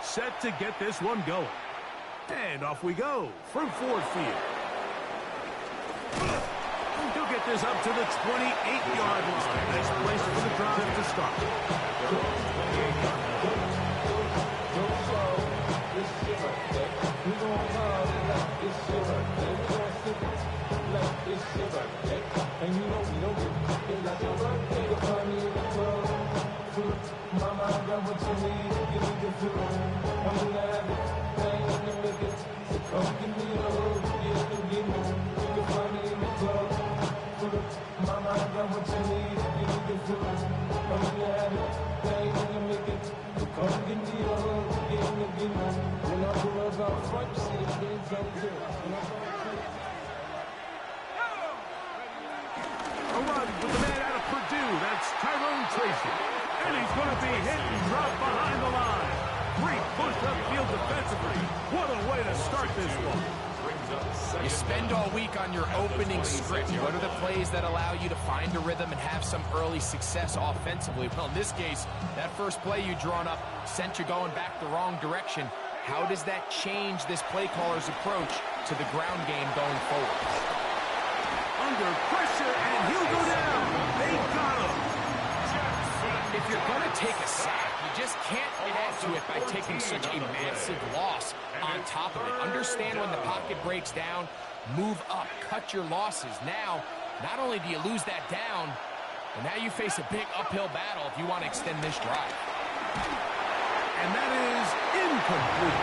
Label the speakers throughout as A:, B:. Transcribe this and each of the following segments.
A: set to get this one going. And off we go from Ford Field. He'll get this up to the 28-yard line. Nice place for the drive to start.
B: Mama, I got what you need. You need to feel it. I'm gonna have it. I ain't gonna make it. So come give me a hug. Yeah, you get me. You can find me in the club. Mama, I got what you need. You need to feel it. I'm gonna have it. I ain't gonna make it. So come give me a hug. Yeah, you get me. When I pull up out front, you see the things I'm doing.
A: A run with the man out of Purdue. That's Tyrone Tracy. And he's going to be hit and dropped behind the line. Great push upfield defensively. What a way to start this one.
C: You spend all week on your opening script. What are the plays that allow you to find a rhythm and have some early success offensively? Well, in this case, that first play you drawn up sent you going back the wrong direction. How does that change this play caller's approach to the ground game going forward?
A: Under pressure, and he'll go down. They got him.
C: If you're going to take a sack, you just can't add to it by taking such a massive loss on top of it. Understand when the pocket breaks down, move up, cut your losses. Now, not only do you lose that down, but now you face a big uphill battle if you want to extend this drive.
A: And that is incomplete.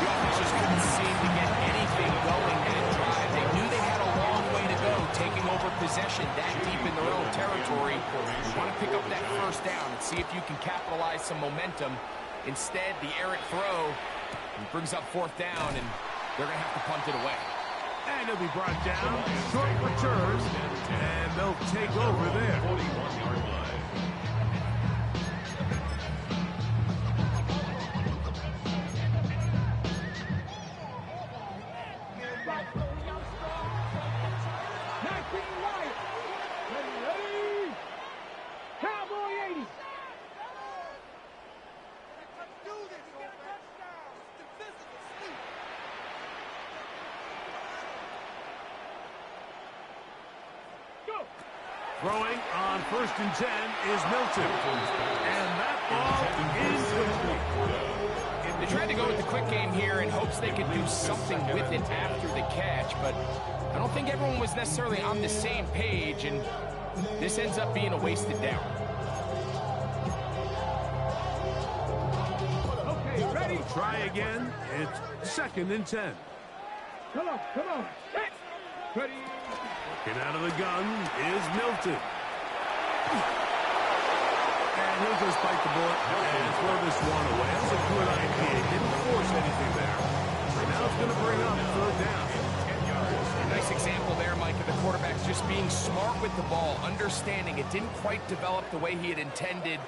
C: The offense just couldn't seem to get anything going that drive. They knew they had a long way to go, taking over possession that deep in their own territory. You want to pick up that first down and see if you can capitalize some momentum. Instead, the errant throw brings up fourth down, and they're going to have to punt it away.
A: And he'll be brought down, short return, and they'll take over there. 41-yard line. Throwing on 1st and 10 is Milton. And that ball is complete.
C: They tried to go with the quick game here in hopes they could do something with it after the catch, but I don't think everyone was necessarily on the same page, and this ends up being a wasted down.
A: Okay, ready? Try again. It's 2nd and 10.
B: Come on. Ready?
A: Get out of the gun is Milton. And he'll just bite the bullet and throw this one away. That's a good idea. He didn't force anything there. And now it's going to bring up 3rd down.
C: A nice example there, Mike, of the quarterback's just being smart with the ball, understanding it didn't quite develop the way he had intended.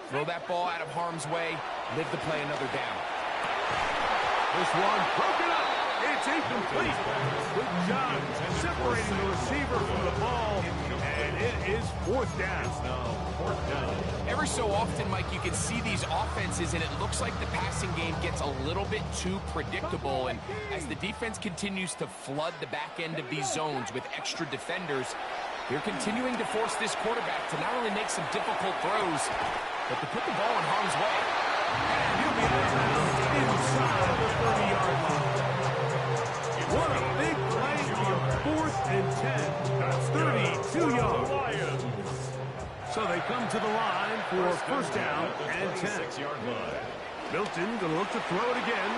C: Throw that ball out of harm's way, live to play another down.
A: This one broken up. It's incomplete. Good job separating the receiver from the ball, and it is 4th down.
C: Every so often, Mike, you can see these offenses, and it looks like the passing game gets a little bit too predictable, and as the defense continues to flood the back end of these zones with extra defenders, they're continuing to force this quarterback to not only make some difficult throws, but to put the ball in harm's way.
A: And he'll be out of bounds inside of the 30-yard line. What a big play on 4th and 10. That's 32 yards. So they come to the line for 1st down and 10. Milton going to look to throw it again.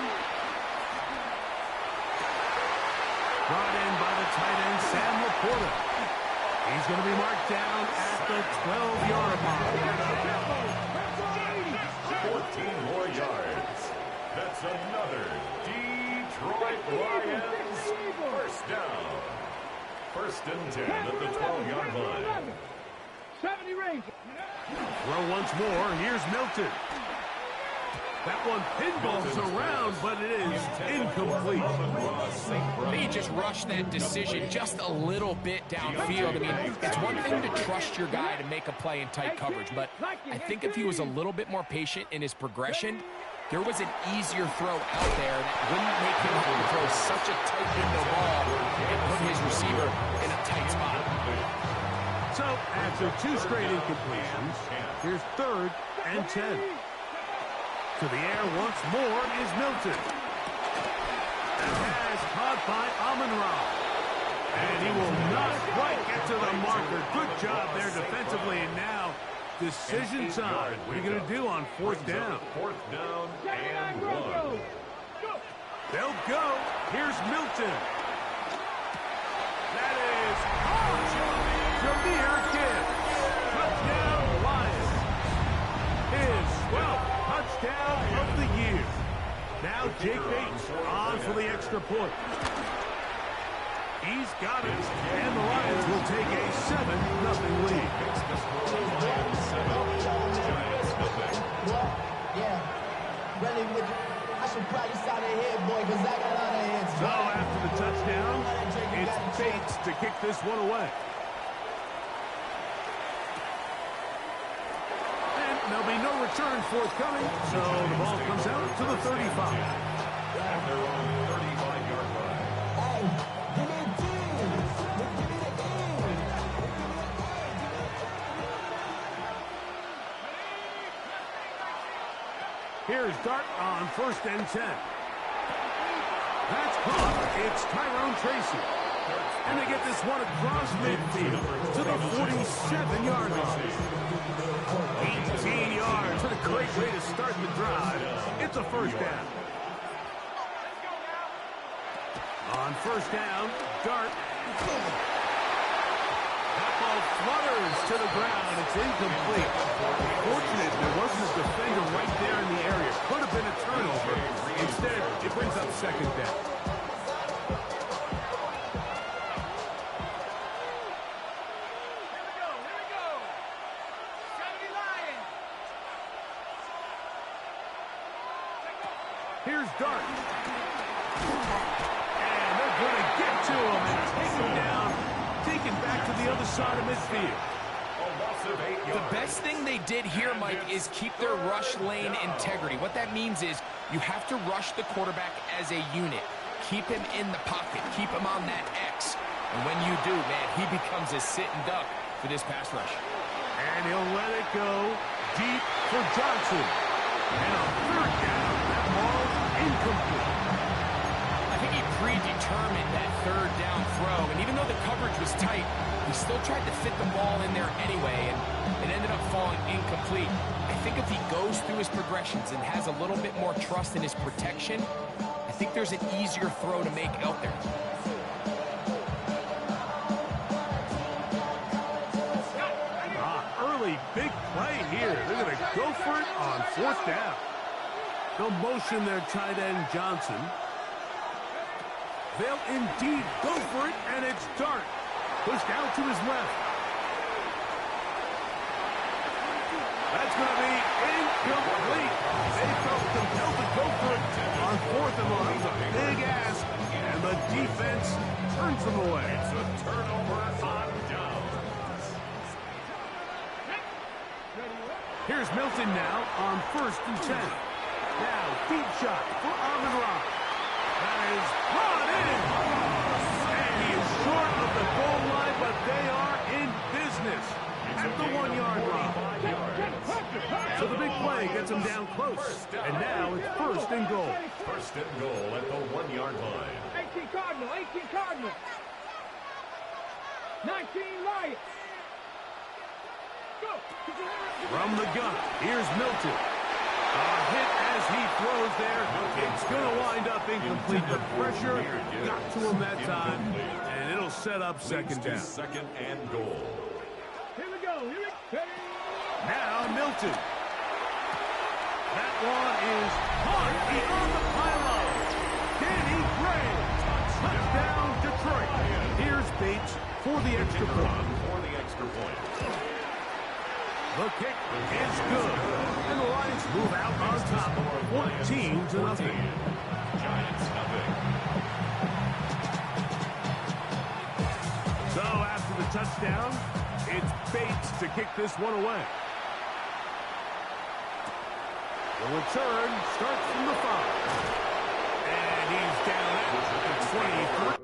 A: Brought in by the tight end, Sam Laporta. He's going to be marked down at the 12-yard line.
D: 14 more yards. That's another Detroit Lions 1st down. 1st and 10 at the 12-yard line.
B: 70 range.
A: Throw once more. Here's Milton. That one pinballs around, but it is incomplete.
C: I think he just rushed that decision just a little bit downfield. I mean, it's one thing to trust your guy to make a play in tight coverage, but I think if he was a little bit more patient in his progression, there was an easier throw out there that wouldn't make him have to throw such a tight window ball and put his receiver in a tight spot.
A: So, after 2 straight incompletions, here's 3rd and 10. To the air once more is Milton. And pass caught by Amon-Ra. And he will not quite get to the marker. Good job there defensively. And now, decision time. What are you going to do on 4th down?
D: 4th down and 1.
A: They'll go. Here's Milton. That is Jahmyr Gibbs. Touchdown, Lions. His 12th touchdown of the year. Now Jake Bates on for the extra point. He's got it, and the Lions will take a 7-0 lead.
B: Yeah, really with I should probably start it here, boy, because I got on their hands.
A: So after the touchdown, it's Bates to kick this one away. And there'll be no return forthcoming, so the ball comes out to the 35.
D: And they're on the 35-yard line.
B: Hey, give me a team. Give me the game.
A: Here's Dart on 1st and 10. That's caught. It's Tyrone Tracy. And they get this one across midfield to the 47-yard line. 18 yards. What a great way to start the drive. It's a 1st down. On 1st down, Dart. That ball flutters to the ground. It's incomplete. Fortunate there wasn't a defender right there in the area. Could have been a turnover. Instead, it brings up 2nd down. Here's Dart. And they're going to get to him and take him down. Taken back to the other side of midfield.
C: The best thing they did here, Mike, is keep their rush lane integrity. What that means is you have to rush the quarterback as a unit. Keep him in the pocket. Keep him on that X. And when you do, man, he becomes a sitting duck for this pass rush.
A: And he'll let it go deep for Johnson. And a 3rd down. That ball incomplete.
C: I think he predetermined that 3rd down throw. And even though the coverage was tight, he still tried to fit the ball in there anyway, and it ended up falling incomplete. I think if he goes through his progressions and has a little bit more trust in his protection, I think there's an easier throw to make out there.
A: Early big play here. They're going to go for it on 4th down. They'll motion their tight end Johnson. They'll indeed go for it, and it's Dart. Pushed out to his left. That's going to be incomplete. They felt compelled to go for it on 4th and long. It's a big ask, and the defense turns them away.
D: It's a turnover on down.
A: Here's Milton now on 1st and 10. Now, deep shot for Amon-Ra. That is brought in. And he is short of the goal line, but they are in business at the 1-yard line. So the big play gets them down close. And now it's 1st and goal.
D: 1st and goal at the 1-yard line.
E: 18 Cardinal, 18 Cardinal. 19 Lions. Go.
A: From the gun, here's Milton. A hit as he throws there. It's going to wind up incomplete. The pressure got to him that time, and it'll set up 2nd down.
D: 2nd and goal.
E: Here we go. Here we go.
A: Now Milton. That one is hard beyond the pylon. Danny Gray. Touchdown, Detroit. Here's Bates for the extra point.
D: For the extra point.
A: The kick is good. And the Lions move out on top, 14-0.
D: Giants nothing.
A: So after the touchdown, it's Bates to kick this one away. The return starts from the 5. And he's down at the 23.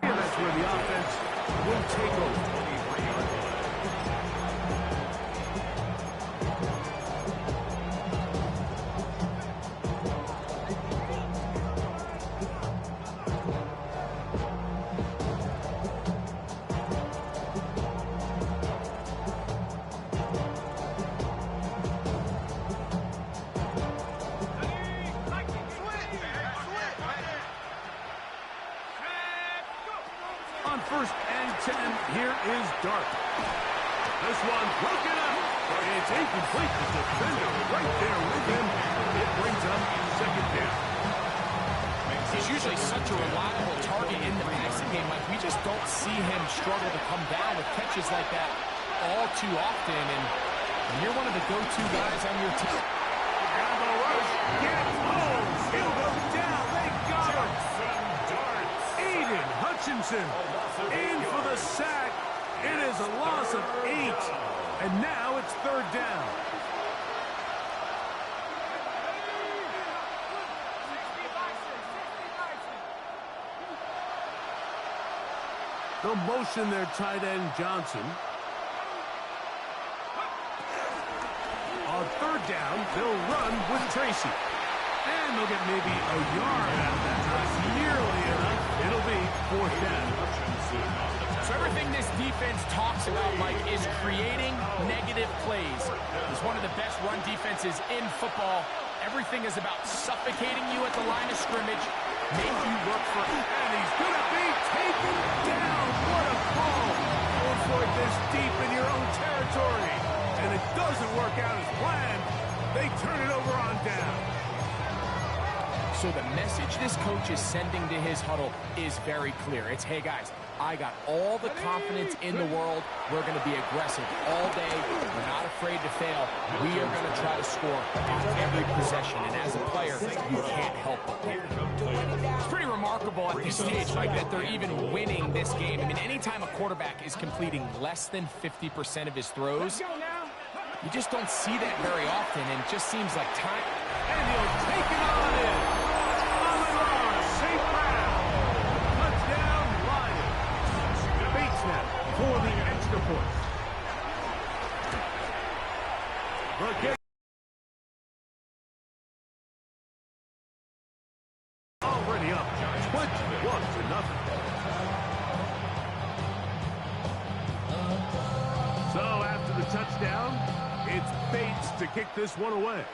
A: And that's where the offense will take over. On 1st and 10, here is Dart. This one broken up, but it's incomplete. The defender right there with him. It brings up 2nd down.
C: He's usually such a reliable target in the passing game. Like, we just don't see him struggle to come down with catches like that all too often. And you're one of the go-to guys on your team.
A: And the rush gets home. He'll go down. They got him. Aiden Hutchinson in for the sack. It is a loss of 8. And now it's 3rd down. The motion there, tight end Johnson. On 3rd down, they'll run with Tracy. And they'll get maybe a yard out of that. Not nearly enough. It'll be 4th down.
C: So everything this defense talks about, Mike, is creating negative plays. It's one of the best run defenses in football. Everything is about suffocating you at the line of scrimmage, make you work for it.
A: And he's going to be taken down. What a call. On exploit this deep in your own territory, and it doesn't work out as planned. They turn it over on down.
C: So the message this coach is sending to his huddle is very clear. It's, hey guys, I got all the confidence in the world. We're going to be aggressive all day. We're not afraid to fail. We are going to try to score on every possession. And as a player, you can't help but win. It's pretty remarkable at this stage, like, that they're even winning this game. I mean, anytime a quarterback is completing less than 50% of his throws, you just don't see that very often, and it just seems like time.
A: And he'll take it on in. On the run, St. Brown. Touchdown, Lions. Bates now for the extra point. The game already up 21-0. So after the touchdown, it's Bates to kick this one away.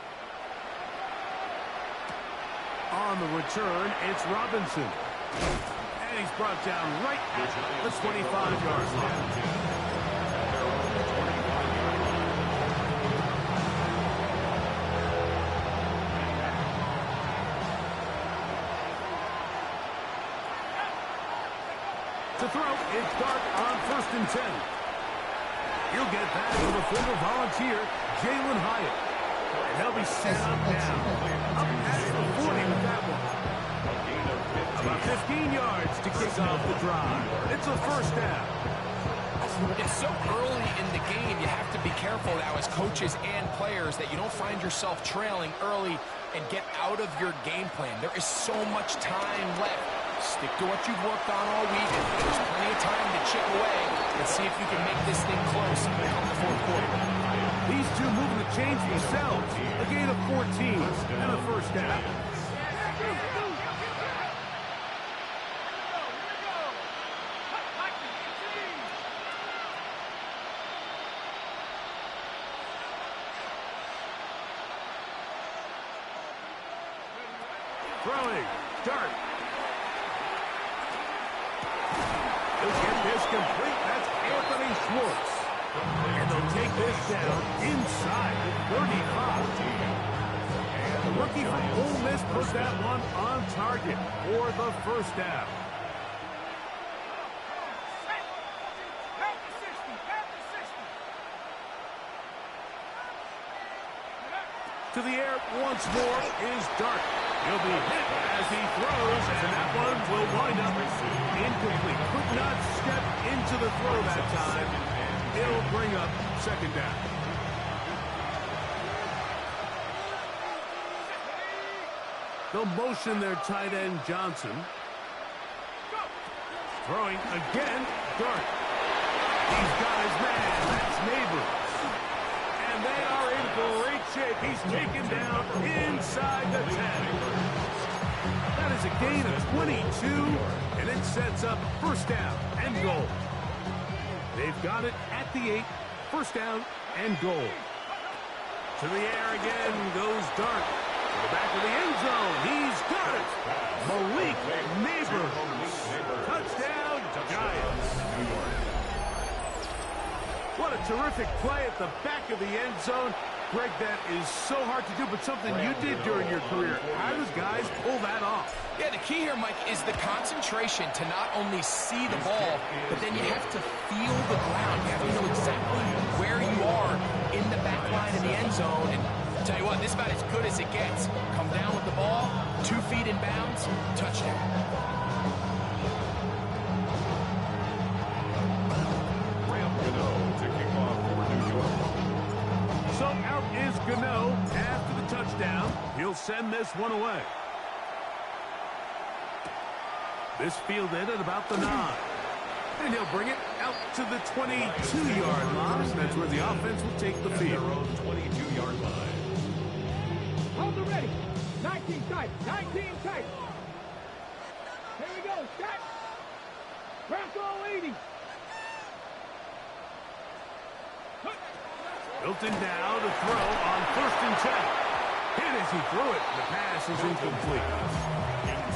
A: On the return, it's Robinson. And he's brought down right at the 25-yard line. To throw, it's Dart on 1st and 10. He'll get that to the former Volunteer, Jalen Hyatt. And he'll be set up now. Up past the 40 with that one. About 15 yards to kick off the drive. It's a first down.
C: It's so early in the game, you have to be careful now as coaches and players that you don't find yourself trailing early and get out of your game plan. There is so much time left. Stick to what you've worked on all week. There's plenty of time to chip away and see if you can make this thing close come the fourth quarter.
A: These two moving to change themselves. A gain of 14 and a first down. Throwing, Dart. He'll get this complete. That's Anthony Schwartz. And they'll take this down inside the 35. And the rookie from Ole Miss put that one on target for the first down. To the air once more is Dart. He'll be hit as he throws, and that one will wind up incomplete. Could not step into the throw that time. It'll bring up second down. They'll motion their tight end, Johnson. Throwing again, Dart. He's got his man. That's Neighbors. And they are in great shape. He's taken down inside the 10. That is a gain of 22, and it sets up first down and goal. They've got it at the 8, first down and goal. To the air again goes Dart. To the back of the end zone. He's got it. Malik Neighbors. Touchdown, Giants. What a terrific play at the back of the end zone. Greg, that is so hard to do, but something you did during your career. How do guys pull that off?
C: Yeah, the key here, Mike, is the concentration to not only see the ball, but then you have to feel the ground. You have to know exactly where you are in the back line of the end zone. And I'll tell you what, this is about as good as it gets. Come down with the ball, 2 feet in bounds, touchdown.
A: So out is Gano after the touchdown. He'll send this one away. This fielded at about the 9. And he'll bring it out to the 22-yard line. That's where the offense will take the field.
D: 22-yard line.
E: Hold it ready. 19 tight. 19 tight. Here we go. Shot. Bronco 80.
A: Hilton now to throw on 1st and 10. And as he threw it, the pass is incomplete.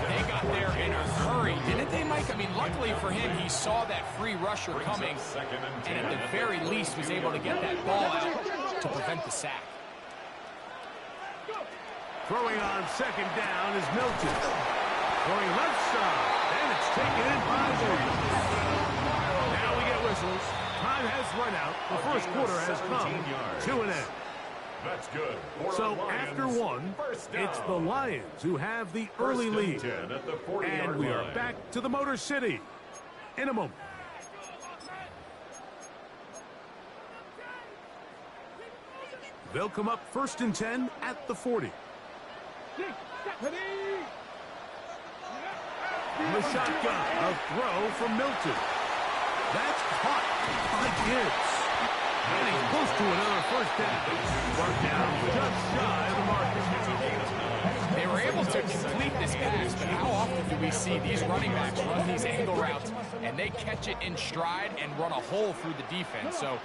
C: They got there in a hurry, didn't they, Mike? I mean, luckily for him, he saw that free rusher coming, and at the very least was able to get that ball out to prevent the sack.
A: Throwing on second down is Milton. Throwing left side, and it's taken in by Williams. Now we get whistles. Time has run out. The first quarter has come to an end.
D: That's good.
A: So after one, it's the Lions who have the early lead. And we are back to the Motor City in a moment. They'll come up 1st and 10 at the 40. The shotgun, a throw from Milton. That's caught by Gibbs. And he's close to another first down. Brought down just shy of the mark.
C: They were able to complete this pass, but how often do we see these running backs run these angle routes and they catch it in stride and run a hole through the defense? So,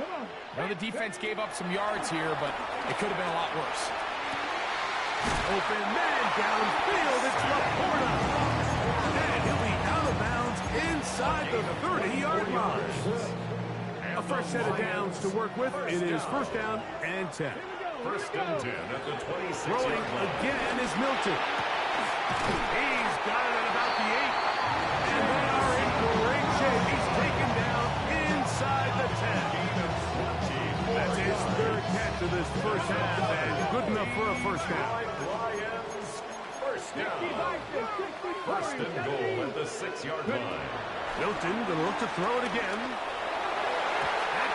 C: I know the defense gave up some yards here, but it could have been a lot worse.
A: Open man downfield. It's Laporta. And he'll be out of bounds inside the 30-yard line. A fresh set of downs to work with. It is 1st down and 10.
D: 1st and 10 at the 26.
A: Throwing again is Milton. He's got it at about the 8. And they are in great shape. He's taken down inside the 10. That's his 3rd catch of this first half, and good enough for a first down.
D: Lions, 1st down. 1st and goal at the 6-yard line.
A: Milton going to look to throw it again.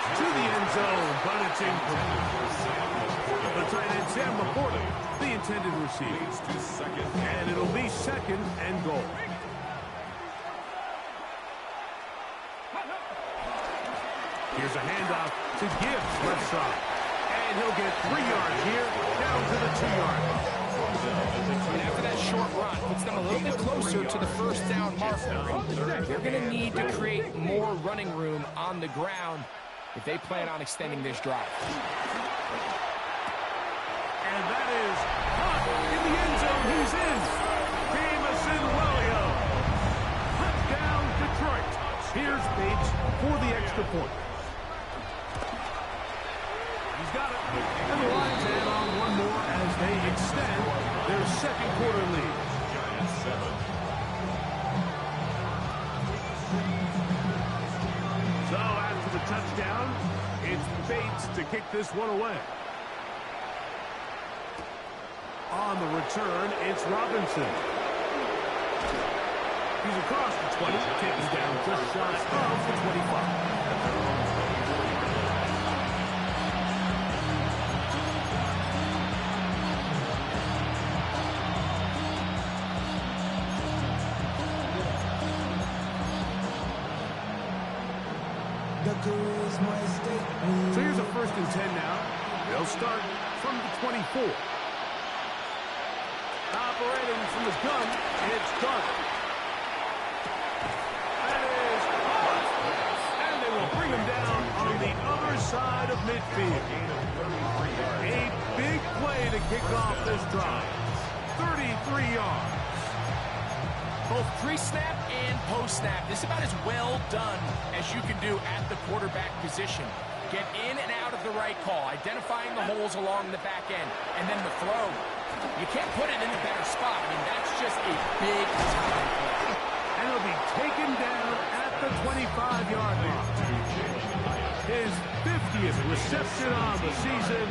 A: To the end zone, but it's incomplete. The tight end, Sam Laporta, the intended receiver. And it'll be 2nd and goal. Here's a handoff to Gibbs, left side. And he'll get 3 yards here, down to the 2-yard line.
C: And after that short run, puts them a little bit closer to the first down marker. They're going to need to create more running room on the ground if they plan on extending this drive.
A: And that is caught in the end zone. He's in. Jamison Williams. Touchdown, Detroit. Here's Bates for the extra point. He's got it. And the Lions add on one more as they extend their 2nd quarter lead.
D: Giants 7.
A: So after the touchdown, it's Bates to kick this one away. On the return, it's Robinson. He's across the 20, taken down just shy of the 25. So here's a 1st and 10 now. They'll start from the 24. Operating from the gun, it's Clark. That is caught. And they will bring him down on the other side of midfield. A big play to kick off this drive. 33 yards.
C: Both pre-snap and post-snap, this is about as well done as you can do at the quarterback position. Get in and out of the right call, identifying the holes along the back end, and then the throw. You can't put it in a better spot. I mean, that's just a big time play.
A: And he'll be taken down at the 25-yard line. His 50th reception on the season,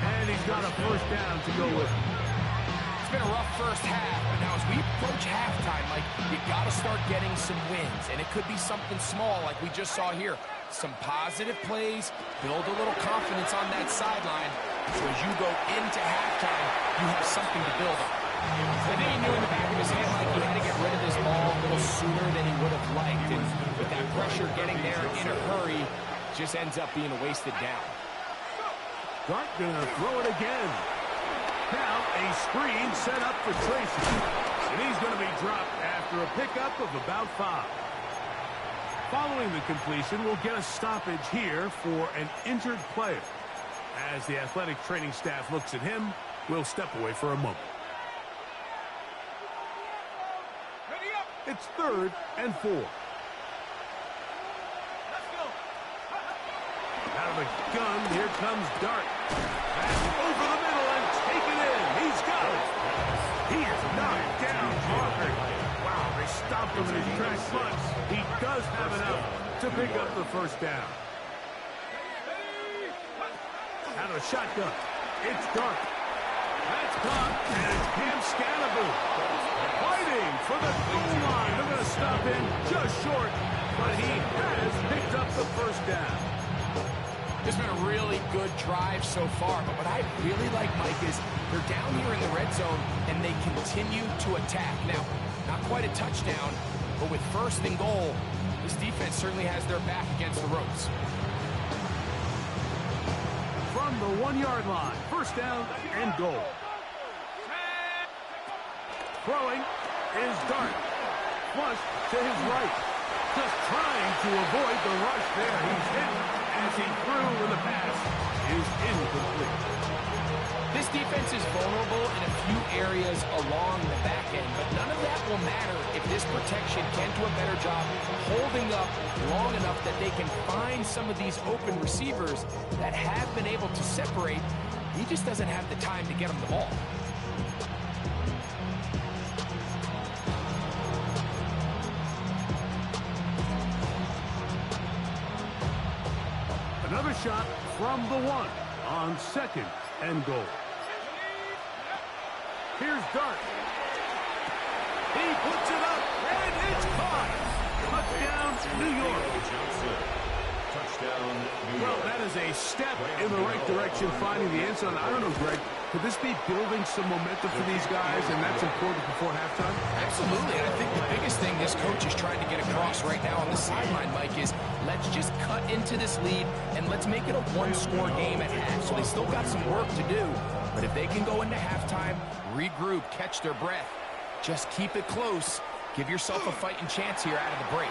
A: and he's got a first down to go with.
C: It's been a rough first half, but now as we approach halftime, Mike, you got to start getting some wins, and it could be something small like we just saw here. Some positive plays, build a little confidence on that sideline, so as you go into halftime, you have something to build on. I think he knew in the back of his head like he had to get rid of this ball a little sooner than he would have liked, and with that pressure getting there in a hurry, just ends up being a wasted down.
A: Dart gonna throw it again. Now a screen set up for Tracy, and he's going to be dropped after a pickup of about 5. Following the completion, we'll get a stoppage here for an injured player. As the athletic training staff looks at him, will step away for a moment. It's 3rd and 4. Out of the gun, here comes Dart. Pass over the middle and taken in. He's got it. He is knocked down hard. Wow, they stopped him in his tracks once. He does have enough to pick up the first down. Out of the shotgun, it's Dart. That's caught, and it's Cam Scannaboo. Fighting for the goal line. They're going to stop him just short, but he has picked up the first down.
C: It's been a really good drive so far, but what I really like, Mike, is they're down here in the red zone, and they continue to attack. Now, not quite a touchdown, but with 1st and goal, this defense certainly has their back against the ropes.
A: From the 1-yard line, 1st down and goal. Throwing is Dart. Flush to his right. Just trying to avoid the rush there. He's hit as he threw when the pass is incomplete.
C: This defense is vulnerable in a few areas along the back end, but none of that will matter if this protection can't do a better job holding up long enough that they can find some of these open receivers that have been able to separate. He just doesn't have the time to get them the ball.
A: Another shot from the 1 on 2nd and goal. Here's Dart. He puts it up, and it's caught. Touchdown, New York.
D: Touchdown, New York.
A: Well, that is a step in the right direction, finding the end zone. I don't know, Greg. Could this be building some momentum for these guys, and that's important before halftime?
C: Absolutely. I think the biggest thing this coach is trying to get across right now on the sideline, Mike, is let's just cut into this lead, and let's make it a 1-score game at half. So they still got some work to do, but if they can go into halftime, regroup, catch their breath, just keep it close, give yourself a fighting chance here out of the break.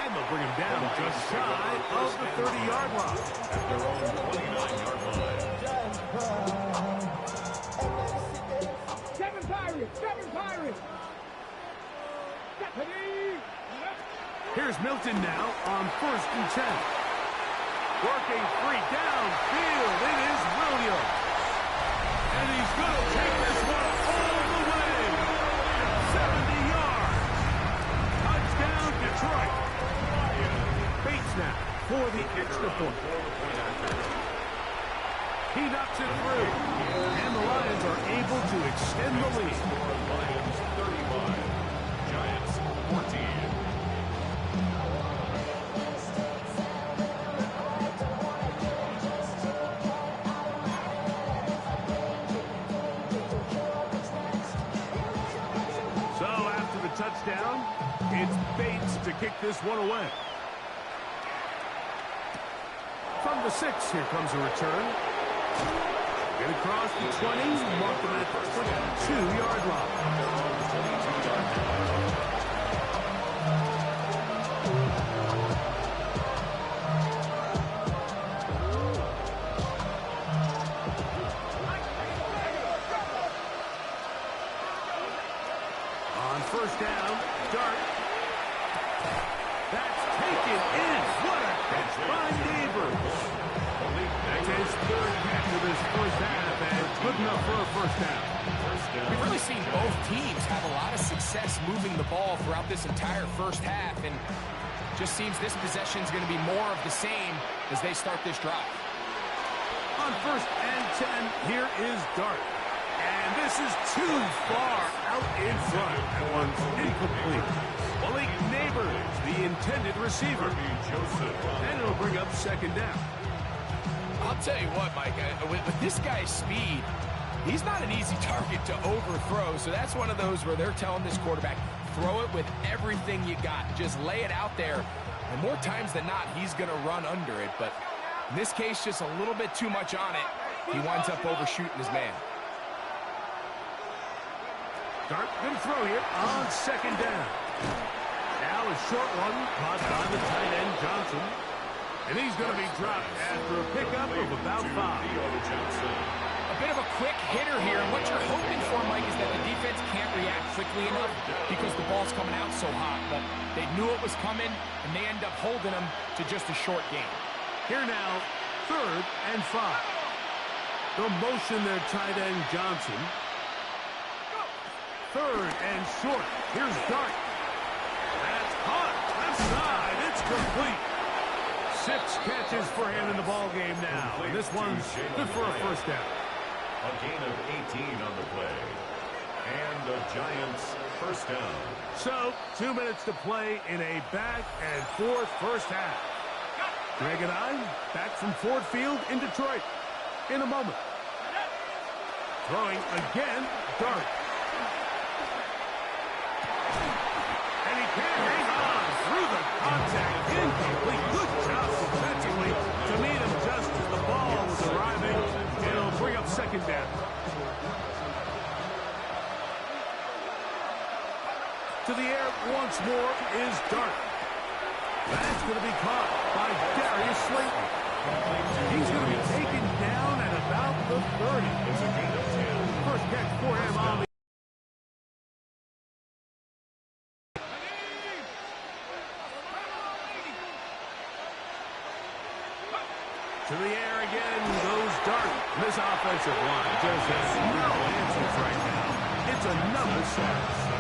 A: And they'll bring him down just shy of the 30-yard line.
D: At their own 29-yard line.
E: Seven Pirates!
A: Here's Milton now on 1st and 10. Working free downfield. It is Williams. And he's going to take this one all the way. 70 yards. Touchdown, Detroit. Bates now for the extra point. He knocks it through. And the Lions are able to extend the lead.
D: Lions 35. Giants 14.
A: Touchdown. It's Bates to kick this one away. From the 6, here comes a return. Get across the 20, mark them at the 22-yard line. On 1st down, Dart. That's taken in. What a catch by Neighbors. That's his 3rd catch of this first half, and good enough for a first down.
C: We've really seen both teams have a lot of success moving the ball throughout this entire first half, and just seems this possession is going to be more of the same as they start this drive.
A: On 1st and 10, here is Dart. And this is too far out in front. That one's incomplete. Malik Neighbors, the intended receiver. And it'll bring up 2nd down.
C: I'll tell you what, Mike, with this guy's speed, he's not an easy target to overthrow. So that's one of those where they're telling this quarterback, throw it with everything you got. Just lay it out there. And more times than not, he's going to run under it. But in this case, just a little bit too much on it. He winds up overshooting his man.
A: Dart can throw here on 2nd down. Now a short one caught by the tight end Johnson. And he's going to be dropped after a pickup of about 5.
C: A quick hitter here, and what you're hoping for, Mike, is that the defense can't react quickly enough because the ball's coming out so hot. But they knew it was coming, and they end up holding them to just a short game.
A: Here now, 3rd and 5. The motion there, tight end Johnson. 3rd and short. Here's Dart. That's hot. Left side. It's complete. 6 catches for him in the ball game now. And this one's good for a first down.
D: A gain of 18 on the play. And the Giants first down.
A: So, 2 minutes to play in a back-and-forth first half. Greg and I back from Ford Field in Detroit in a moment. Throwing again, Dart. And he can't hang on through the contact. Incomplete. Good job defensively to meet him just as the ball was arriving. It'll bring up second down. To the air once more is Dart. That's going to be caught by Darius Slayton. He's going to be taken down at about the 30.
D: It's a gain of 10.
A: First catch for him on the... To the air again goes Dart. This offensive line just has no answers right now. It's another sack.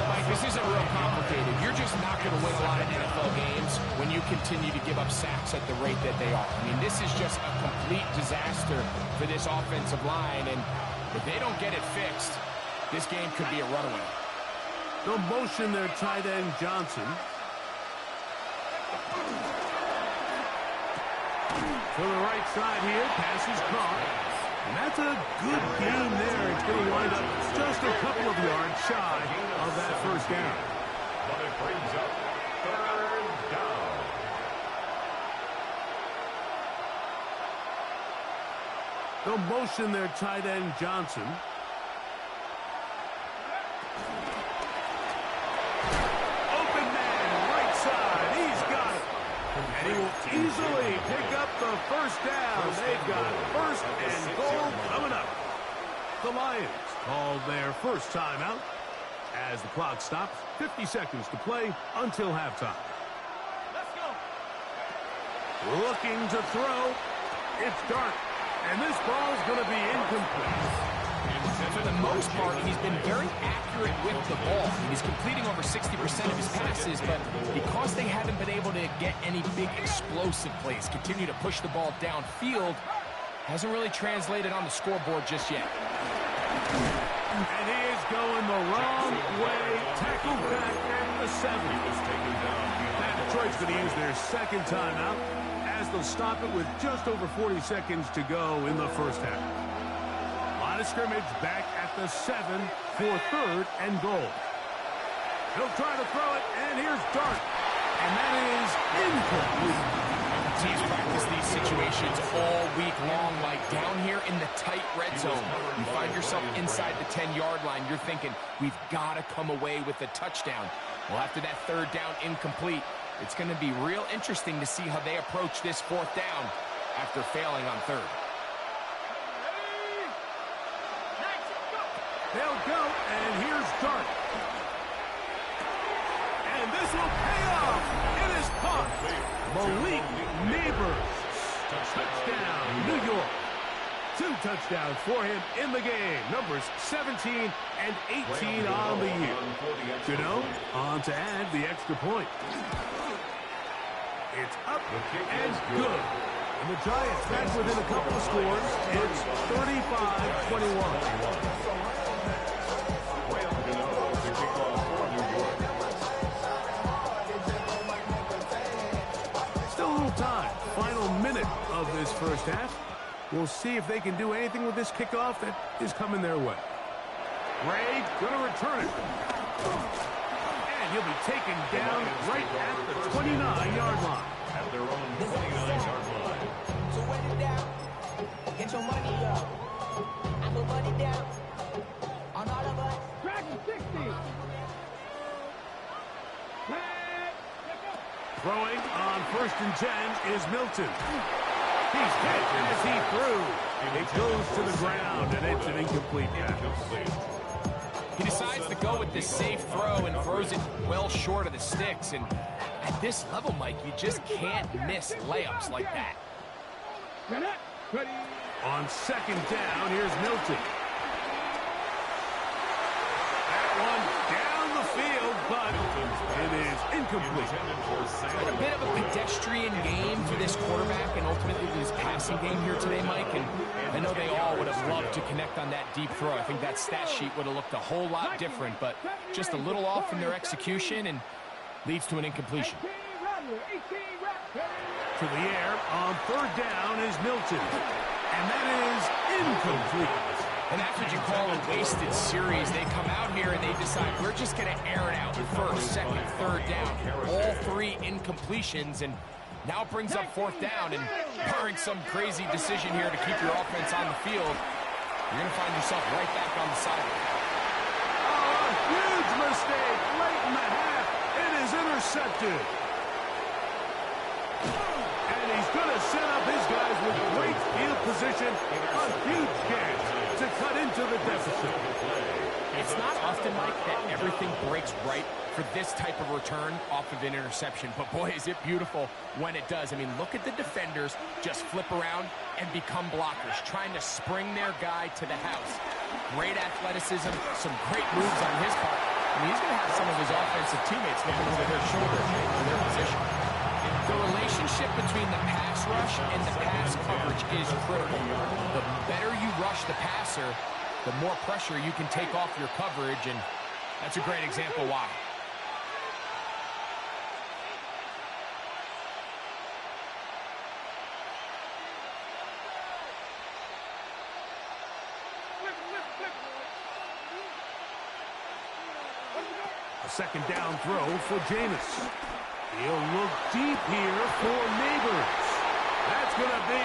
C: Mike, this isn't real complicated. You're just not going to win a lot of NFL games when you continue to give up sacks at the rate that they are. I mean, this is just a complete disaster for this offensive line, and if they don't get it fixed, this game could be a runaway.
A: The motion there, tight end Johnson. To the right side here, pass is caught. And that's a good game there. It's going to wind up just a couple of yards shy of that first down.
D: But it brings up 3rd down.
A: The motion there, tight end Johnson. Open man, right side. He's got it. And he will easily pick up the first down. They've got first and goal coming up. The Lions called their first timeout as the clock stops. 50 seconds to play until halftime.
E: Let's go.
A: Looking to throw. It's Dart. And this ball's going to be incomplete.
C: For the most part, he's been very accurate with the ball. He's completing over 60% of his passes, but because they haven't been able to get any big explosive plays, continue to push the ball downfield, hasn't really translated on the scoreboard just yet.
A: And he is going the wrong way. Tackled back at the 7. And Detroit's going to use their second timeout as they'll stop it with just over 40 seconds to go in the first half. Line of scrimmage back at the 7 for 3rd and goal. He'll try to throw it, and here's Dart. And that is incomplete.
C: Teams practice these situations all week long, like down here in the tight red zone. You find yourself inside the 10-yard line, you're thinking, we've got to come away with a touchdown. Well, after that 3rd down incomplete, it's going to be real interesting to see how they approach this 4th down after failing on 3rd.
A: They'll go, and here's Dart. And this will pay off. It is caught. Malik Neighbors. Touchdown, New York. 2 touchdowns for him in the game. Numbers 17 and 18 on the year. Gano on to add the extra point. It's up and good. And the Giants back within a couple of scores. It's 35-21. Time. Final minute of this first half. We'll see if they can do anything with this kickoff that is coming their way. Ray going to return it. And he'll be taken down right at the 29-yard line.
D: At their own 29-yard line.
F: So run it down. Get your money up. I put money down on all of us.
E: Dragon 60.
A: Throwing on 1st and 10 is Milton. He's hit as he threw. It goes to the ground, and it's an incomplete pass.
C: He decides to go with this safe throw and throws it well short of the sticks. And at this level, Mike, you just can't miss layups like that.
A: On second down, here's Milton. That one down the field, but it is incomplete.
C: It's been a bit of a pedestrian game for this quarterback and ultimately this passing game here today, Mike. And I know they all would have loved to connect on that deep throw. I think that stat sheet would have looked a whole lot different, but just a little off in their execution and leads to an incompletion.
A: To the air on third down is Milton. And that is incomplete.
C: And that's what you call a wasted series. They come out here and they decide, we're just going to air it out. First, second, third down. All three incompletions. And now it brings up fourth down. And barring some crazy decision here to keep your offense on the field, you're going to find yourself right back on the sideline.
A: Oh, a huge mistake late in the half. It is intercepted. And he's going to set up his guys with great field position. A huge chance to cut into the deficit.
C: It's not often, Mike, that everything breaks right for this type of return off of an interception. But, boy, is it beautiful when it does. I mean, look at the defenders just flip around and become blockers, trying to spring their guy to the house. Great athleticism, some great moves on his part. I mean, he's going to have some of his offensive teammates looking over their shoulder for their position. The relationship between the pass rush and the pass coverage is critical. The better you rush the passer, the more pressure you can take off your coverage, and that's a great example why.
A: A second down throw for Jameis. He'll look deep here for Neighbors. That's going to be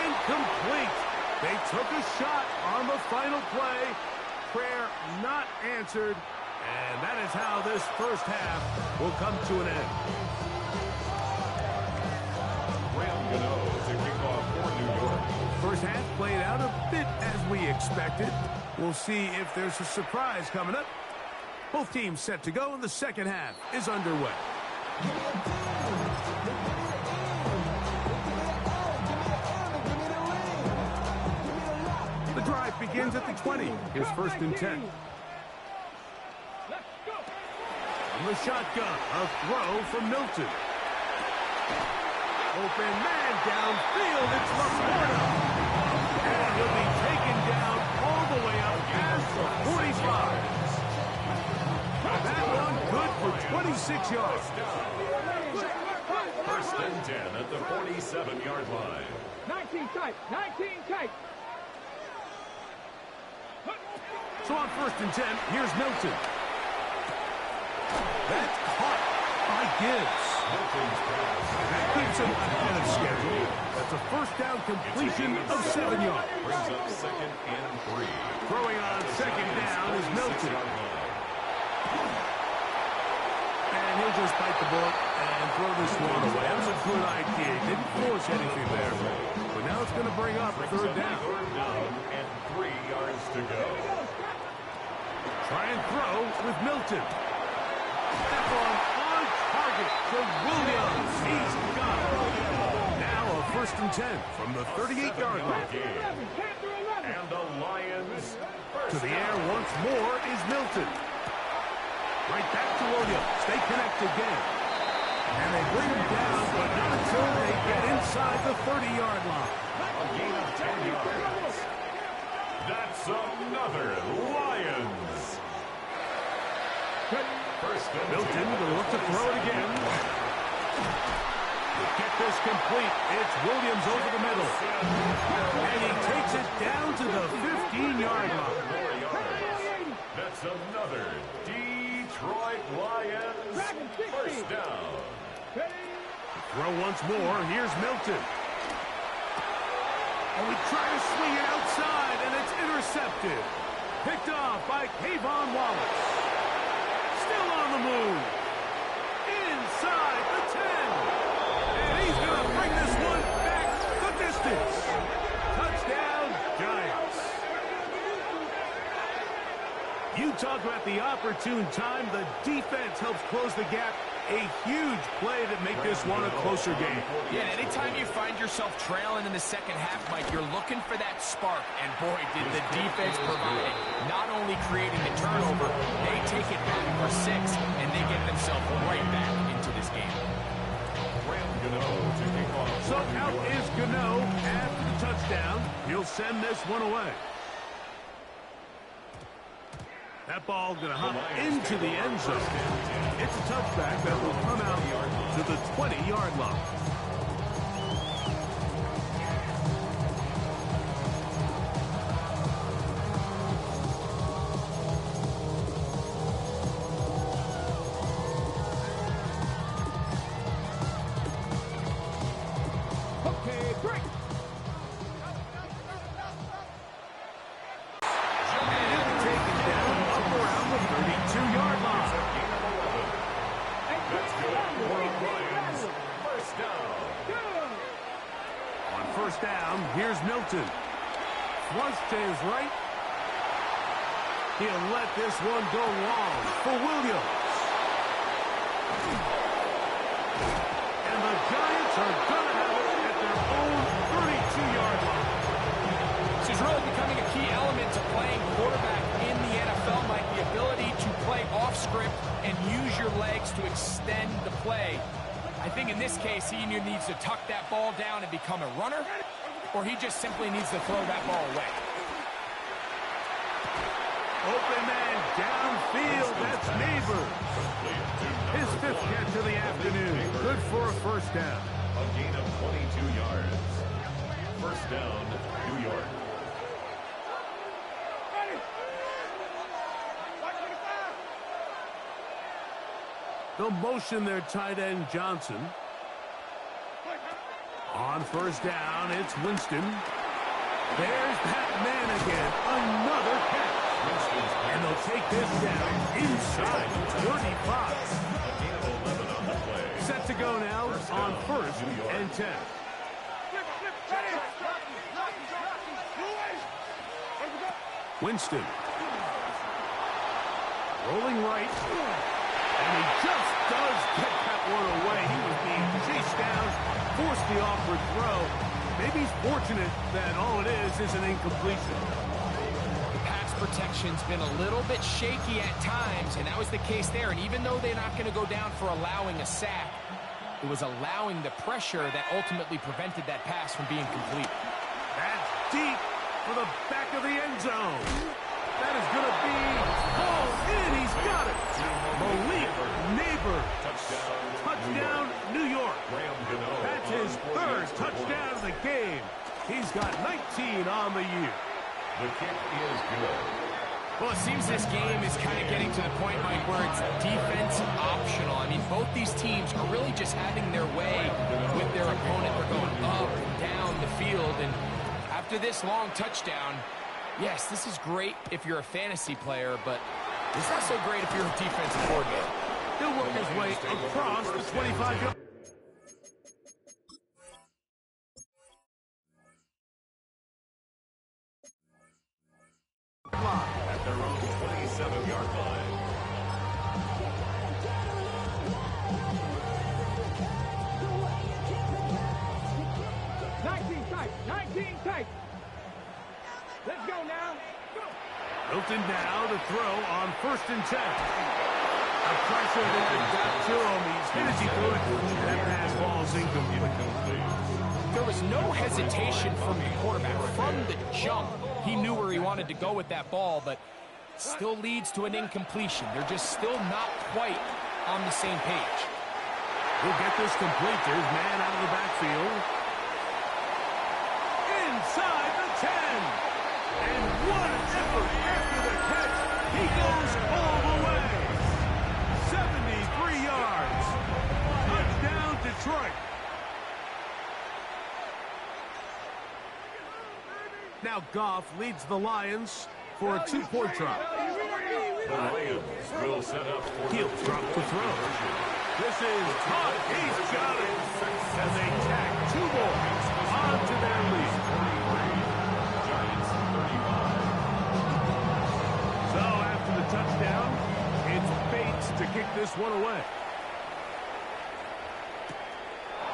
A: incomplete. They took a shot on the final play. Prayer not answered. And that is how this first half will come to an end.
D: Graham Gano to kick off for New York.
A: First half played out a bit as we expected. We'll see if there's a surprise coming up. Both teams set to go, and the second half is underway. The drive begins at the 20. Here's first and 10. From the shotgun, a throw from Milton. Open man downfield, it's LaPorta. And he'll be taken down all the way up past the 45. That one good for 26 yards.
D: First and 10 at the 47-yard line.
E: 19 tight, 19 tight.
A: So on first and 10, here's Milton. That's caught by Gibbs. That keeps him ahead of schedule. That's a first down completion of 7 yards.
D: Brings up second and 3.
A: Throwing on second down is Milton. And he'll just bite the bullet and throw this one away. That was a good idea. Didn't force anything there. But now it's going to bring up third down.
D: Third down and 3 yards to go.
A: Try and throw with Milton. That one on target for Williams. He's got it. Now a first and 10 from the 38-yard line.
D: And the Lions
A: To the air once more is Milton. Right back to Williams. They connect again. And they bring him down, but not until they get inside the 30-yard line.
D: a gain of 10 yards. That's another Lions. First and
A: Milton will look to throw it again. To get this complete, it's Williams over the middle. And he takes it down to the 15-yard line.
D: That's another Detroit Lions first down.
A: Throw once more. Here's Milton. And we try to swing it outside, and it's intercepted. Picked off by Kayvon Wallace. Still on the move. Inside the 10. And he's going to bring this one back the distance. Touchdown, Giants. talk about the opportune time. The defense helps close the gap. A huge play to make this one a closer game.
C: Yeah, and anytime you find yourself trailing in the second half, Mike, you're looking for that spark. And boy, did the defense provide it. Not only creating the turnover, they take it back for 6, and they get themselves right back into this game.
A: So out is Gano after the touchdown. He'll send this one away. That ball going to hop into the end zone. It's a touchback that will come out to the 20-yard line.
E: Okay, break.
A: And taken down up around the 32-yard line.
D: That's good for Lions. First down.
A: On first down, here's Milton. Flush to his right. He'll let this one go long for Williams. And the Giants are going to have it at their own 32-yard line.
C: This is really becoming a key element to playing quarterback in the NFL, Mike. The ability to play off script and use your legs to extend the play. I think in this case, he either needs to tuck that ball down and become a runner, or he just simply needs to throw that ball away.
A: Open man downfield. That's Neighbors. His 5th catch of the afternoon. Good for a first down.
D: A gain of 22 yards. First down, New York.
A: They'll motion their tight end Johnson. On first down, it's Winston. There's that man again. Another catch. And they'll take this down inside 35. Set to go now on first and 10. Winston. Rolling right. And he just does get that one away. He was being chased down, forced the awkward throw. Maybe he's fortunate that all it is an incompletion.
C: The pass protection's been a little bit shaky at times, and that was the case there. And even though they're not going to go down for allowing a sack, it was allowing the pressure that ultimately prevented that pass from being complete.
A: That's deep for the back of the end zone. That is going to be all in. He's got it. Malik Neighbors. Touchdown, New York. That's his 3rd touchdown of the game. He's got 19 on the year.
D: The kick is good.
C: Well, it seems this game is kind of getting to the point, Mike, where it's defense optional. I mean, both these teams are really just having their way with their opponent. They're going up and down the field, and after this long touchdown, yes, this is great if you're a fantasy player, but it's not so great if you're a defensive coordinator.
A: He'll work his way across the 25-yard.
D: At their own 27-yard line.
E: Tight. Let's go now.
A: Milton now to throw on first and 10. The pressure there got to him. He's hit as he threw it. That pass ball's incomplete.
C: There was no hesitation from the quarterback. From the jump, he knew where he wanted to go with that ball, but still leads to an incompletion. They're just still not quite on the same page.
A: We'll get this complete. There's man out of the backfield. Inside the 10. And what an effort after the catch. He goes all the way. 73 yards. Touchdown, Detroit. Now Goff leads the Lions for a 2-point try.
D: The Lions will set up for
A: He'll drop the throw. This is caught. He's got it. And they tack 2 more onto their lead. So after the touchdown, this one away.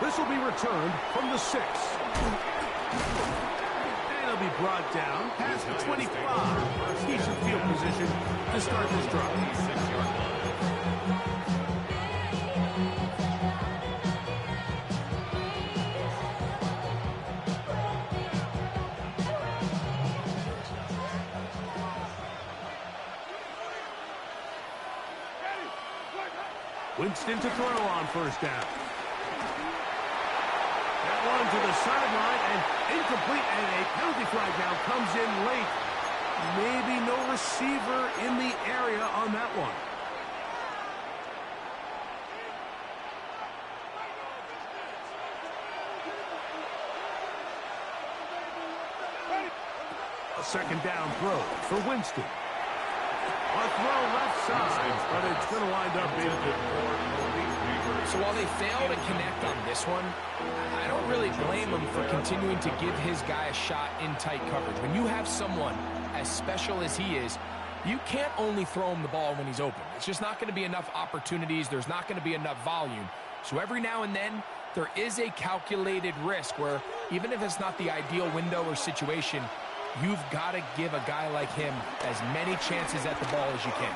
A: This will be returned from the 6. And it'll be brought down past the 25. Decent field position to start this drive.
D: 6-yard line.
A: Winston to throw on first down. That one to the sideline and incomplete, and a penalty flag now comes in late. Maybe no receiver in the area on that one. A second down throw for Winston. A throw left side, but it's going to wind up being
C: So while they fail to connect on this one, I don't really blame him for continuing to give his guy a shot in tight coverage. When you have someone as special as he is, you can't only throw him the ball when he's open. It's just not going to be enough opportunities. There's not going to be enough volume. So every now and then, there is a calculated risk where even if it's not the ideal window or situation, you've got to give a guy like him as many chances at the ball as you can.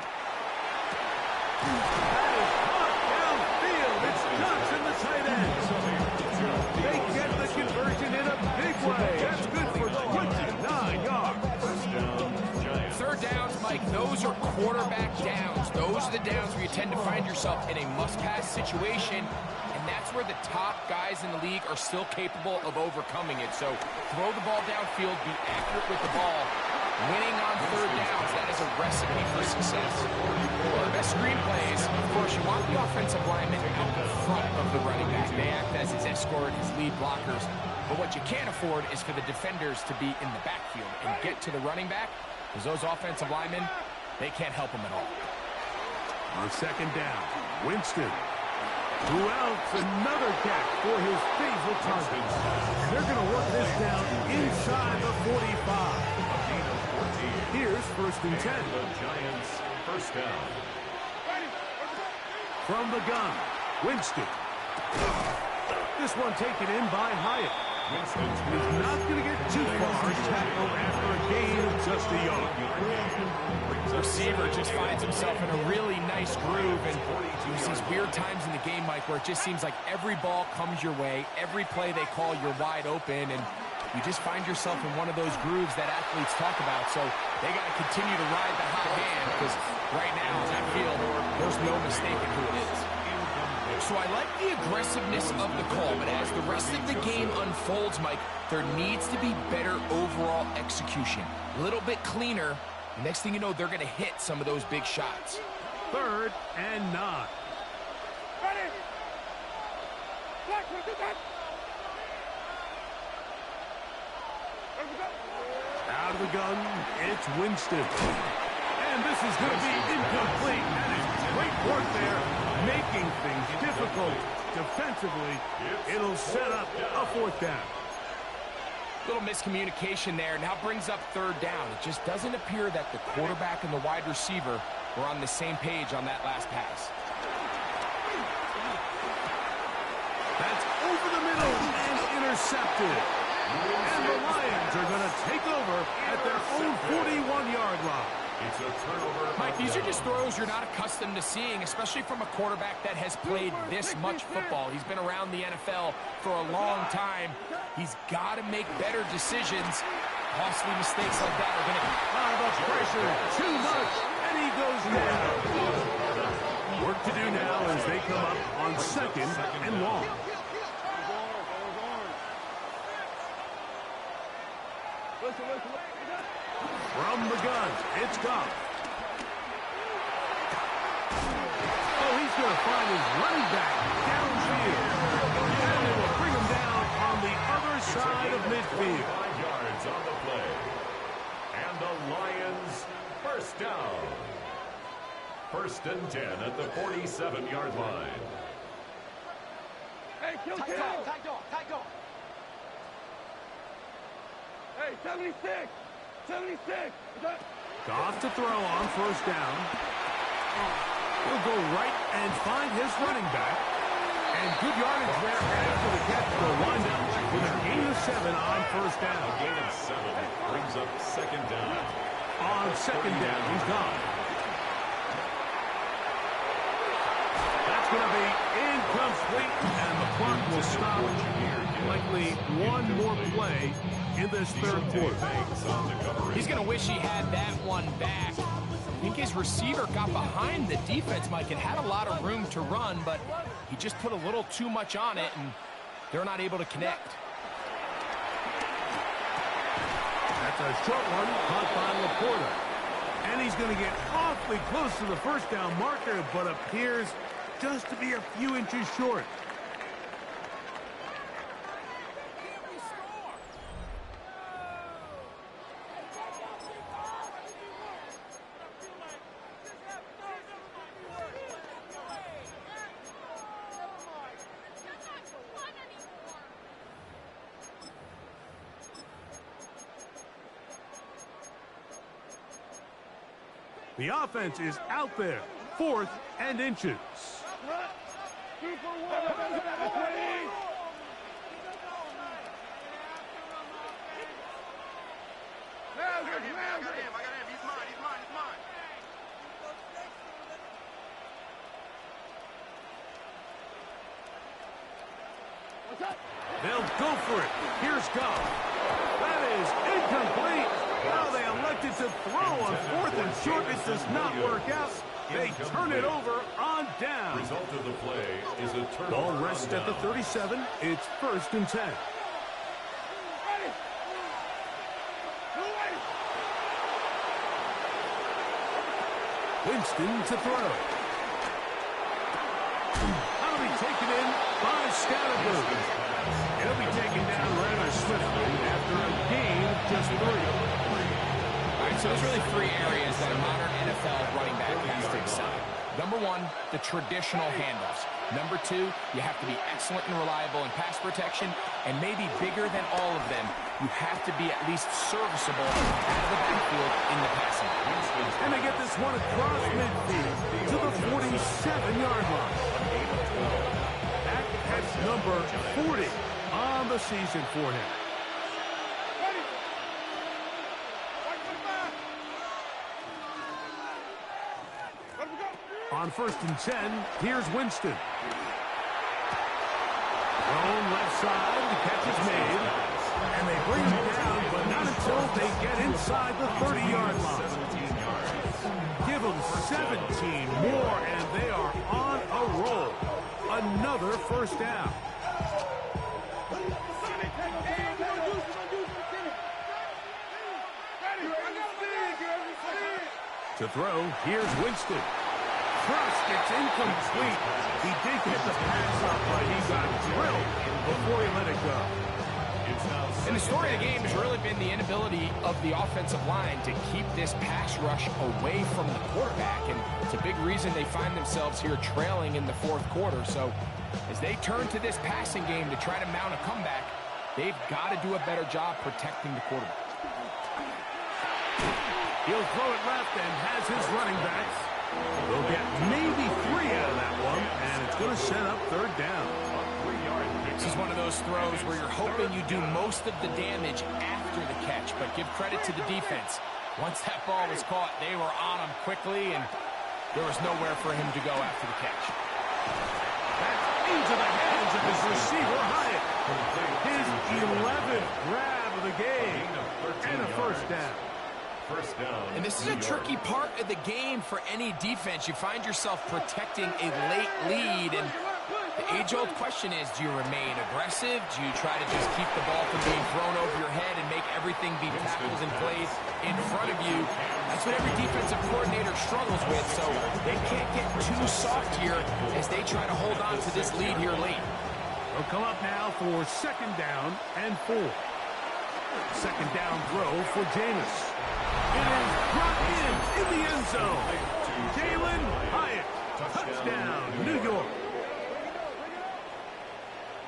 A: That is caught downfield. It's Johnson, the tight end. They get the conversion in a big way. That's good for 29 yards.
C: Third downs, Mike, those are quarterback downs. Those are the downs where you tend to find yourself in a must-pass situation, and that's where the top guys in the league are still capable of overcoming it. So throw the ball downfield, be accurate with the ball. Winning on third downs, that is a recipe for success. Well, the best screenplays, of course, you want the offensive lineman out in front of the running back. They act as his escort, his lead blockers. But what you can't afford is for the defenders to be in the backfield and get to the running back, because those offensive linemen, they can't help them at all.
A: On second down, Winston. Who else? Another catch for his favorite target. They're going to work this down inside the 45. Here's first and 10.
D: The Giants first down.
A: From the gun, Winston. This one taken in by Hyatt.
D: Winston's
A: He's not going to get too far. Tackle after a gain of just a yard.
C: The receiver just finds himself in a really nice groove, and there's these weird times in the game, Mike, where it just seems like every ball comes your way, every play they call, you're wide open, and you just find yourself in one of those grooves that athletes talk about. So they got to continue to ride the hot hand, because right now in that field, there's no mistaking who it is. So I like the aggressiveness of the call, but as the rest of the game unfolds, Mike, there needs to be better overall execution. A little bit cleaner. Next thing you know, they're going to hit some of those big shots.
A: Third and 9.
E: Ready? Black, do that.
A: Out of the gun, it's Winston. And this is going to be incomplete. That is great work there, making things difficult defensively. It'll set up a fourth down.
C: Little miscommunication there. Now brings up third down. It just doesn't appear that the quarterback and the wide receiver were on the same page on that last pass.
A: That's over the middle and intercepted. And the Lions are going to take over at their own 41-yard line.
D: It's a turnover.
C: Mike, these are just throws you're not accustomed to seeing, especially from a quarterback that has played this much football. He's been around the NFL for a long time. He's got to make better decisions. Costly mistakes like that are going to...
A: The pressure, too much, and he goes down. Work to do now as they come up on second and long. From the gun, it's Goff. Oh, he's going to find his running back downfield. And they will bring him down on the other side of midfield.
D: 5 yards on the play. And the Lions first down. First and 10 at the 47-yard line.
E: Hey, kill, kill. Tight dog. Hey, 76. 76.
A: Goff to throw on first down. He'll go right and find his running back. And good yardage there after the catch. They'll wind up with a gain of 7 on first down.
D: A gain of 7 brings up second down.
A: On second down, he's gone. That's going to be incomplete, and the clock will stop. Likely one more play in this third quarter.
C: He's going to wish he had that one back. I think his receiver got behind the defense, Mike, and had a lot of room to run, but he just put a little too much on it, and they're not able to connect.
A: That's a short one, caught by Laporta. And he's going to get awfully close to the first down marker, but appears just to be a few inches short. The offense is out there, 4th and inches. They'll go for it. Here's Goff. That is incomplete. Now they elected to throw on 4th and short. It does not work out. They turn it over on down.
D: Result of the play is a turnover.
A: Ball rests at the 37. It's 1st and 10. Winston to throw. That'll be taken in by Scatterboo. It'll be taken down rather swiftly after a gain of just 3.
C: All right, so there's really 3 areas that a modern NFL running back has to excel. Number 1, the traditional handles. Number 2, you have to be excellent and reliable in pass protection, and maybe bigger than all of them, you have to be at least serviceable out of the backfield in the passing game.
A: And they get this one across midfield to the 47-yard line. That's number 40 on the season for him. On 1st and 10, here's Winston. Thrown left side, the catch is made. And they bring him down, but not until they get inside the 30-yard line. Give them 17 more, and they are on a roll. Another first down. To throw, here's Winston. Thrust, it's incomplete. He did get the pass up, but he got drilled before he let it go.
C: And the story of the game has really been the inability of the offensive line to keep this pass rush away from the quarterback. And it's a big reason they find themselves here trailing in the 4th quarter. So as they turn to this passing game to try to mount a comeback, they've got to do a better job protecting the quarterback.
A: He'll throw it left and has his running backs. They'll get maybe 3 out of that one, and it's going to set up 3rd down.
C: This is one of those throws where you're hoping you do most of the damage after the catch, but give credit to the defense. Once that ball was caught, they were on him quickly, and there was nowhere for him to go after the catch.
A: That's into the hands of his receiver, Hyatt. His 11th grab of the game, and a first down.
D: First down.
C: And this is a tricky part of the game for any defense. You find yourself protecting a late lead, and the age-old question is, do you remain aggressive? Do you try to just keep the ball from being thrown over your head and make everything be tackles and plays in front of you? That's what every defensive coordinator struggles with, so they can't get too soft here as they try to hold on to this lead here late.
A: They'll come up now for 2nd down and 4. 2nd down throw for Jameis. It is brought in the end zone. Jalen Hyatt, touchdown, New York.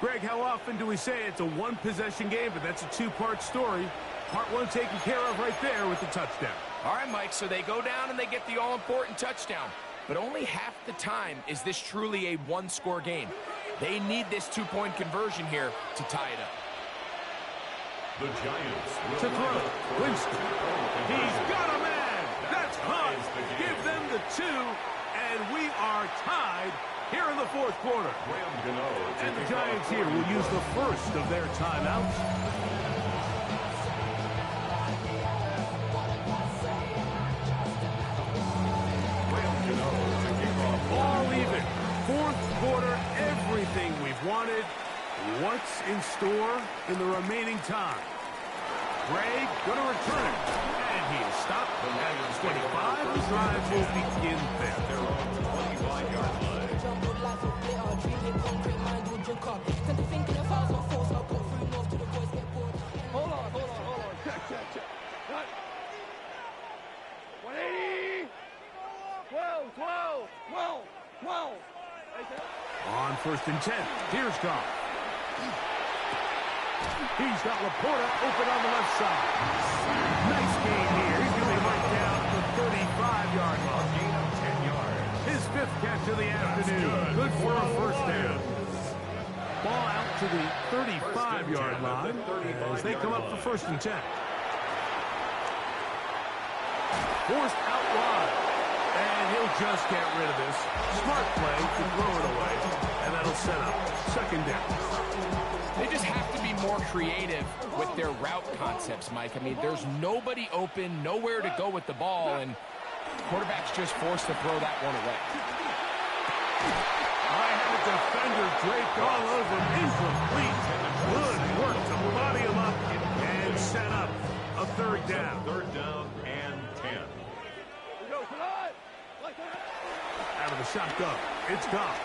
A: Greg, how often do we say it's a one-possession game, but that's a 2-part story? Part 1 taken care of right there with the touchdown.
C: All right, Mike, so they go down and they get the all-important touchdown. but only half the time is this truly a one-score game. They need this two-point conversion here to tie it up.
D: The Giants will
A: To throw, Winston. He's got a man. That's caught. Give them the 2, and we are tied here in the fourth quarter.
D: Graham Gano to
A: And the
D: kick off
A: Giants here will use the first of their timeouts.
D: Graham Gano to kick off.
A: All even. Fourth quarter, everything we've wanted. What's in store in the remaining time? Gray going to return it. And he is stopped. At 25, the drive will begin there.
D: Their own 25-yard line.
E: Hold on. Check. Cut. 180. 12.
A: On first and 10, here's Goff. He's got Laporta open on the left side. Nice game here. He's going to be right down to the 35-yard line.
D: Gain of 10 yards.
A: His 5th catch of the afternoon. Good for a first down. Ball out to the 35-yard line as they come up for first and 10. Forced out wide. And he'll just get rid of this. Smart play to throw it away. And that'll set up second down.
C: They just have to be more creative with their route concepts, Mike. I mean, there's nobody open, nowhere to go with the ball, and quarterback's just forced to throw that one away.
A: I had a defender draped all over him. Incomplete. Good work to body him up and set up a third down.
D: Third down and 10.
A: Out of the shotgun. It's Goff.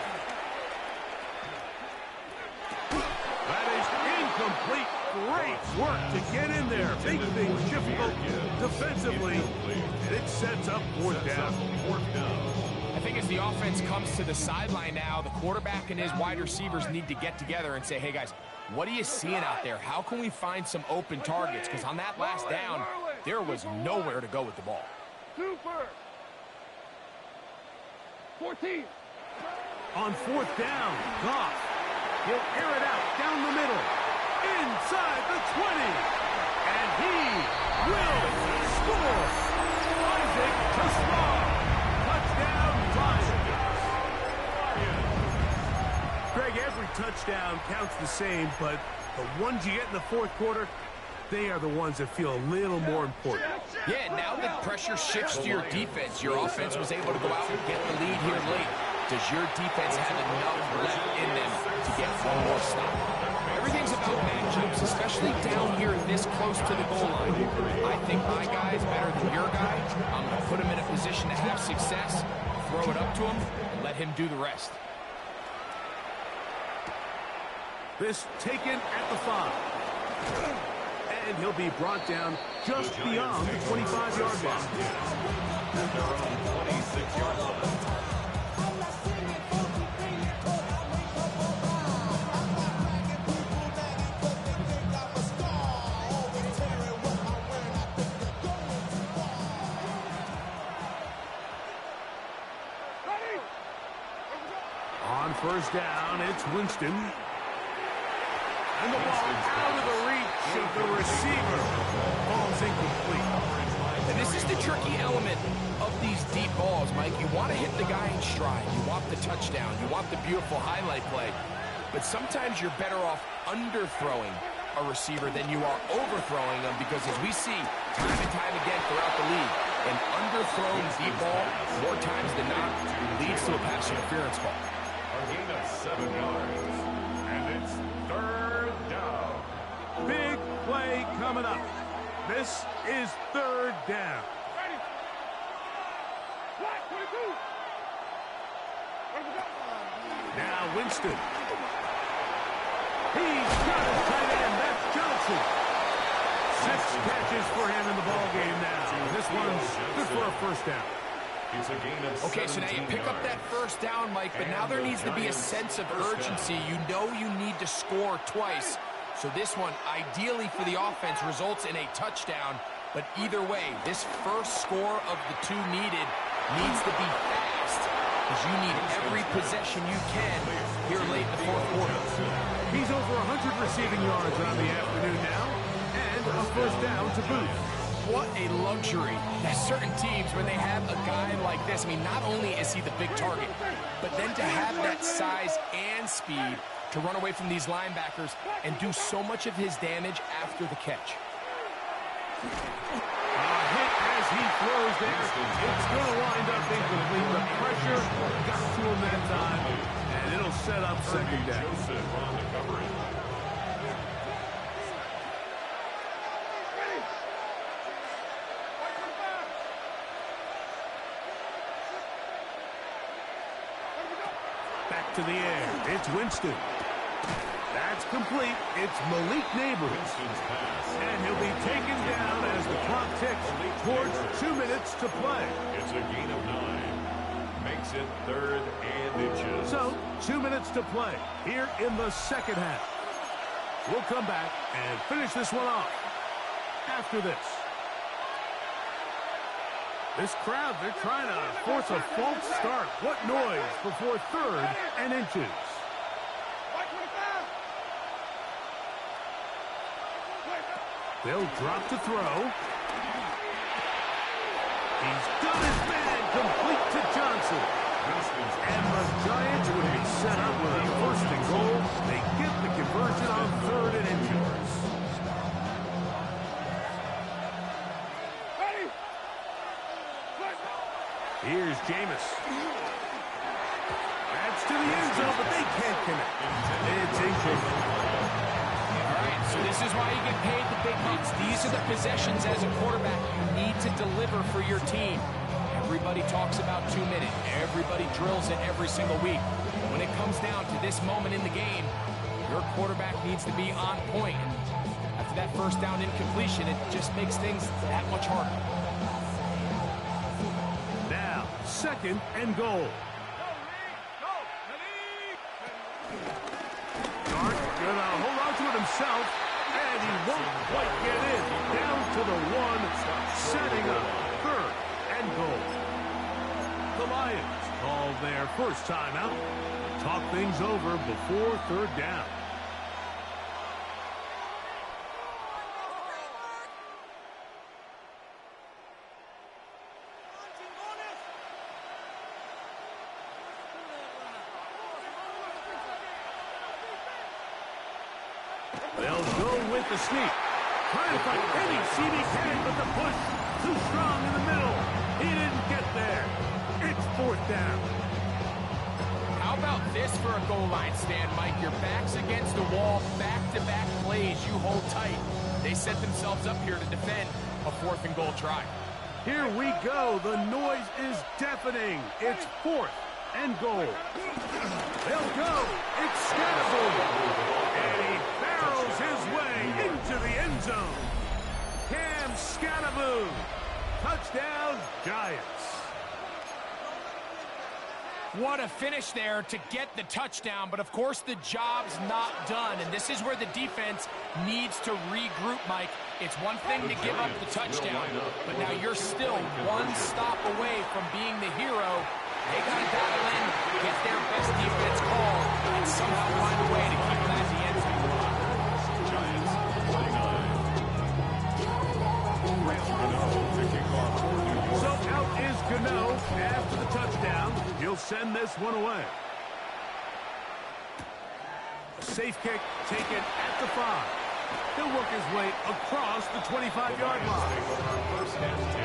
A: That is incomplete. Great work to get in there. Make things difficult defensively. And it sets up fourth down.
C: I think as the offense comes to the sideline now, the quarterback and his wide receivers need to get together and say, hey, guys, what are you seeing out there? How can we find some open targets? Because on that last down, there was nowhere to go with the ball.
E: Super. 14.
A: On fourth down, Goff. He'll air it out down the middle. Inside the 20. And he will score. Isaac Tosmar. Touchdown, Lions. Greg, every touchdown counts the same, but the ones you get in the fourth quarter, they are the ones that feel a little more important.
C: Yeah, now that pressure shifts to your defense, your offense was able to go out and get the lead here late. Does your defense have enough left in them to get one more stop? Everything's about matchups, especially down here this close to the goal line. I think my guy is better than your guy. I'm going to put him in a position to have success, throw it up to him, and let him do the rest.
A: This taken at the 5. And he'll be brought down just beyond the 25-yard line.
D: At their own 26-yard line.
A: On first down, it's Winston. And the ball out of the reach of the receiver. Ball's incomplete.
C: And this is the tricky element of these deep balls, Mike. You want to hit the guy in stride. You want the touchdown. You want the beautiful highlight play. But sometimes you're better off underthrowing a receiver than you are overthrowing them, because as we see time and time again throughout the league, an underthrown deep ball, more times than not, leads to a pass interference call.
D: A gain of 7 yards. And it's third down.
A: Big play coming up. This is third down.
E: Ready. Black 22.
A: Now Winston. He's got his tight end. That's Johnson. 6 catches for him in the ball game now. This one's good for a first down.
D: It's a gain of
C: Okay, so now you pick up that first down, Mike, but now there needs to be a sense of urgency. You know you need to score twice. So this one, ideally for the offense, results in a touchdown. But either way, this first score of the 2 needed needs to be fast because you need every possession you can here late in the fourth quarter.
A: He's over 100 receiving yards on the afternoon now, and a first down to boot.
C: What a luxury. There's certain teams where they have a guy like this. I mean, not only is he the big target, but then to have that size and speed to run away from these linebackers and do so much of his damage after the catch.
A: Hit as he throws there. It's going to wind up incomplete. The pressure got to him that time, and it'll set up second down.
D: Joseph on the coverage.
A: Back to the air. It's Winston. That's complete. It's Malik Neighbors.
D: Winston's pass.
A: And he'll be taken down as the clock ticks towards 2 minutes to play.
D: It's a gain of 9. Makes it 3rd and inches.
A: So, 2 minutes to play here in the second half. We'll come back and finish this one off after this. This crowd, they're trying to force a false start. What noise before 3rd and inches. They'll drop to throw. He's done his man, complete to Johnson. And the Giants would be set up with a first and goal. They get the conversion on 3rd and inches. Here's Jameis. That's to the end zone, but they can't connect. It's incomplete.
C: So this is why you get paid the big bucks. These are the possessions as a quarterback you need to deliver for your team. Everybody talks about 2 minutes. Everybody drills it every single week. When it comes down to this moment in the game, your quarterback needs to be on point. And after that first down incompletion, it just makes things that much harder.
A: Now, 2nd and goal. Dart gonna hold on to it himself. And he won't quite get in. Down to the 1, setting up 3rd and goal. The Lions call their first timeout. Talk things over before 3rd down. They'll go with the sneak. Trying to find any seam he can, but the push too strong in the middle. He didn't get there. It's 4th down.
C: How about this for a goal line stand, Mike? Your back's against the wall, back-to-back plays you hold tight. They set themselves up here to defend a 4th and goal try.
A: Here we go. The noise is deafening. It's 4th and goal. They'll go. It's Scatterboom. And he barrels his way into the end zone. Cam Scatterboom. Touchdown, Giants.
C: What a finish there to get the touchdown, but of course the job's not done, and this is where the defense needs to regroup, Mike. It's one thing to give up the touchdown, but now you're still one stop away from being the hero. They got to dial in, get their best defense call, and somehow find a way to keep that at the end zone.
D: Giants 29.
A: So out is Gano after the touchdown. He'll send this one away. A safe kick taken at the 5. He'll work his way across the 25-yard line.
D: First and 10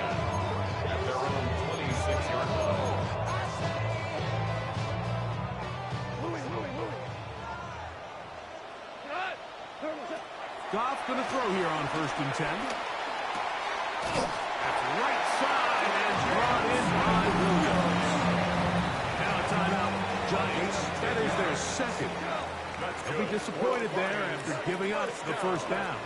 D: at their own 26-yard line.
A: Goff going to throw here on 1st and 10. That's right side and brought in by Williams. Now a timeout. Giants, that is their 2nd. They'll be disappointed there after giving up the first down.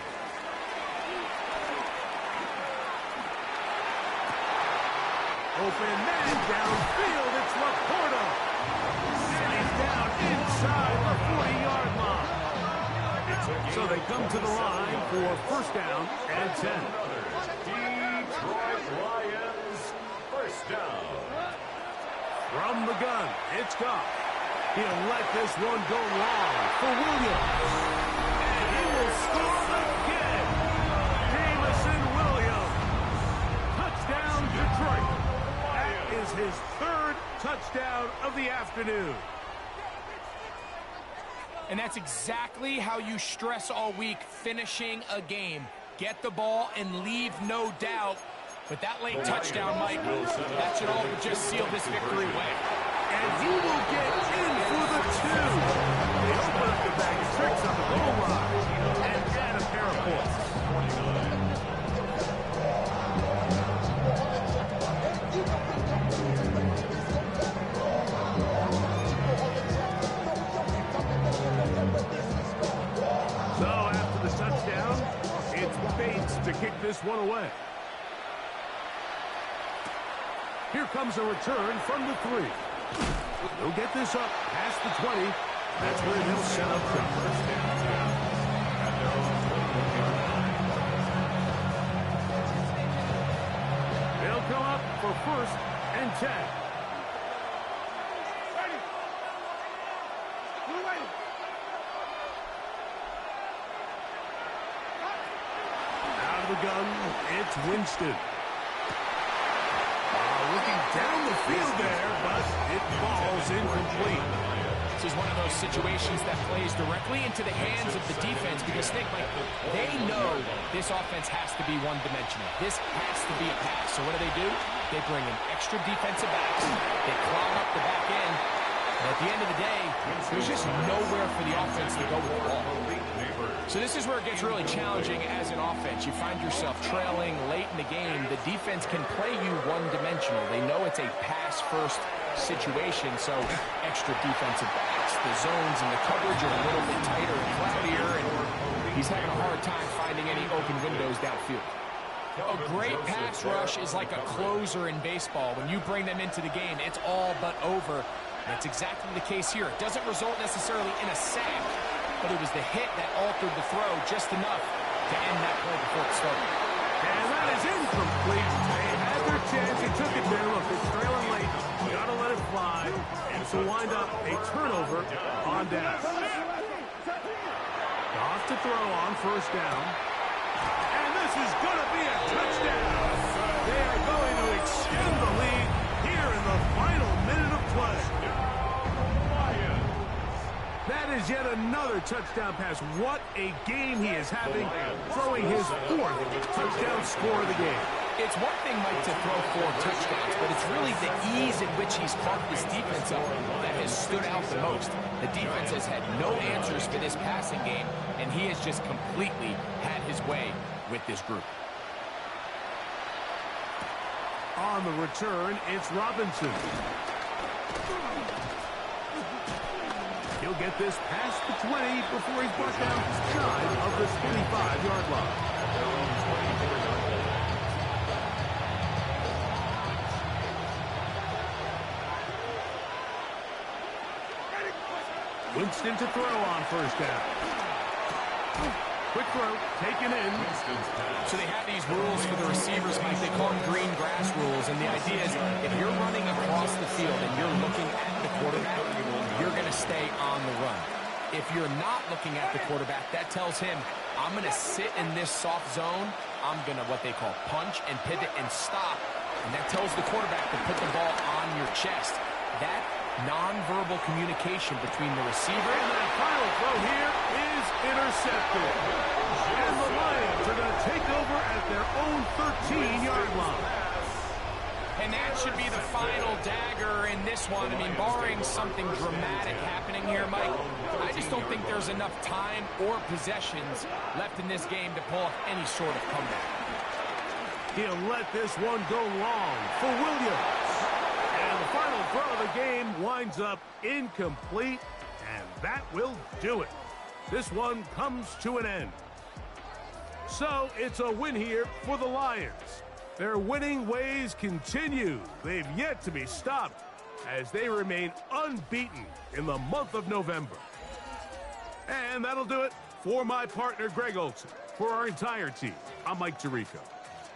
A: Open man downfield. It's Laporta. And he's down inside the 40-yard line. So they come to the line for first down and 10.
D: Detroit Lions, first down.
A: From the gun, it's Goff. He'll let this one go long for Williams. And he will score again. Jameson Williams. Touchdown, Detroit. That is his third touchdown of the afternoon.
C: And that's exactly how you stress all week, finishing a game. Get the ball and leave no doubt. But that late touchdown, Mike, that should all just seal this victory away.
A: And he will get in for the two. They open up the bag of tricks on the goal line and add a pair of points. So after the touchdown, it's Bates to kick this one away. Here comes a return from the 3. He'll get this up past the 20. That's where he'll set up the first down. They'll come up for 1st and 10.
E: Ready. We're waiting.
A: Out of the gun, it's Winston. Looking down the field there, but it falls incomplete.
C: This is one of those situations that plays directly into the hands of the defense because they know this offense has to be one-dimensional. This has to be a pass. So what do? They bring in extra defensive backs. They clog up the back end. And at the end of the day, there's just nowhere for the offense to go with the ball. So this is where it gets really challenging as an offense. You find yourself trailing late in the game. The defense can play you one-dimensional. They know it's a pass-first situation, so extra defensive backs. The zones and the coverage are a little bit tighter and cloudier, and he's having a hard time finding any open windows downfield. A great pass rush is like a closer in baseball. When you bring them into the game, it's all but over. That's exactly the case here. It doesn't result necessarily in a sack, but it was the hit that altered the throw just enough to end that play before it started.
A: And that is incomplete. They had their chance. They took it there. Look, it's trailing late. You got to let it fly. And so wind up a turnover on down. Off to throw on 1st down. And this is going to be a touchdown. They are going to extend the lead here in the final minute of play. That is yet another touchdown pass. What a game he is having, throwing his 4th touchdown score of the game.
C: It's one thing, Mike, to throw 4 touchdowns, but it's really the ease in which he's caught this defense up that has stood out the most. The defense has had no answers for this passing game, and he has just completely had his way with this group.
A: On the return, it's Robinson. He'll get this past the 20 before he's brought down shy of the 25-yard line. Winston to throw on 1st down. Quick throw, taken in.
C: So they have these rules for the receivers, Mike. They call them green grass rules, and the idea is if you're running across the field and you're looking at the quarterback, you're going to stay on the run. If you're not looking at the quarterback, that tells him, I'm going to sit in this soft zone. I'm going to, what they call, punch and pivot and stop. And that tells the quarterback to put the ball on your chest. That nonverbal communication between the receiver
A: and that final throw here is intercepted. And the Lions are going to take over at their own 13-yard line.
C: And that should be the final dagger in this one. I mean, barring something dramatic happening here, Mike, I just don't think there's enough time or possessions left in this game to pull off any sort of comeback.
A: He'll let this one go long for Williams. And the final throw of the game winds up incomplete, and that will do it. This one comes to an end. So it's a win here for the Lions. Their winning ways continue. They've yet to be stopped as they remain unbeaten in the month of November. And that'll do it for my partner, Greg Olson. For our entire team, I'm Mike Tirico.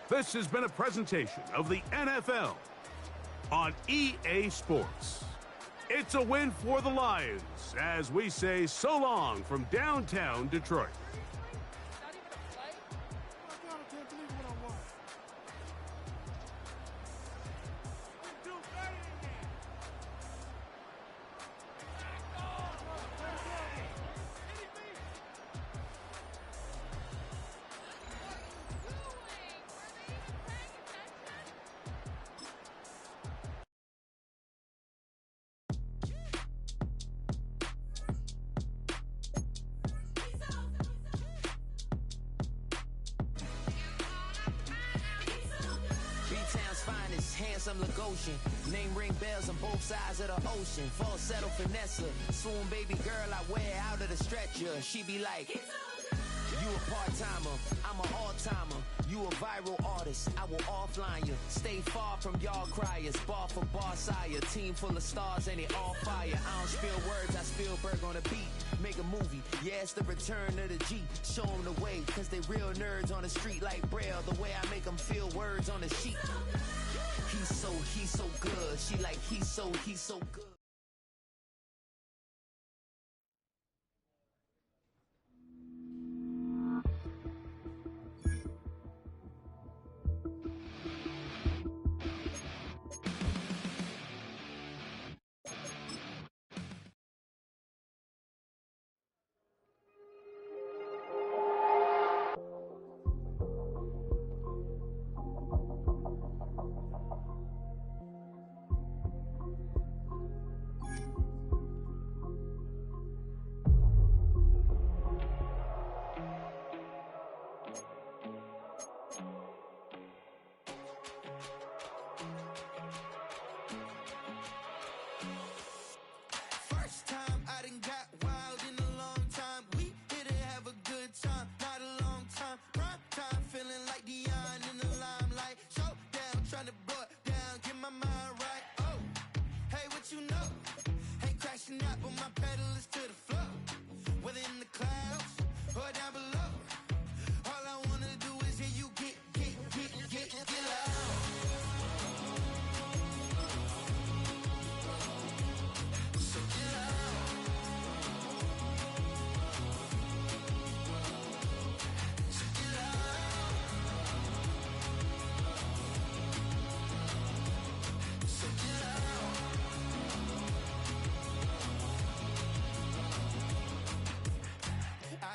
A: This has been a presentation of the NFL on EA Sports. It's a win for the Lions as we say so long from downtown Detroit.
G: Handsome Lagosian, name ring bells on both sides of the ocean. Falsetto finesse, swoon baby girl I wear out of the stretcher. She be like, you a part-timer, I'm an all-timer. You a viral artist, I will offline you. Stay far from y'all criers, bar for bar sire. Team full of stars and it all fire. I don't spill words, I Spielberg on a beat. Make a movie, yeah, it's the return of the G. Show them the way, cause they real nerds on the street like Braille. The way I make them feel words on the sheet. He's so good. She like, he's so good.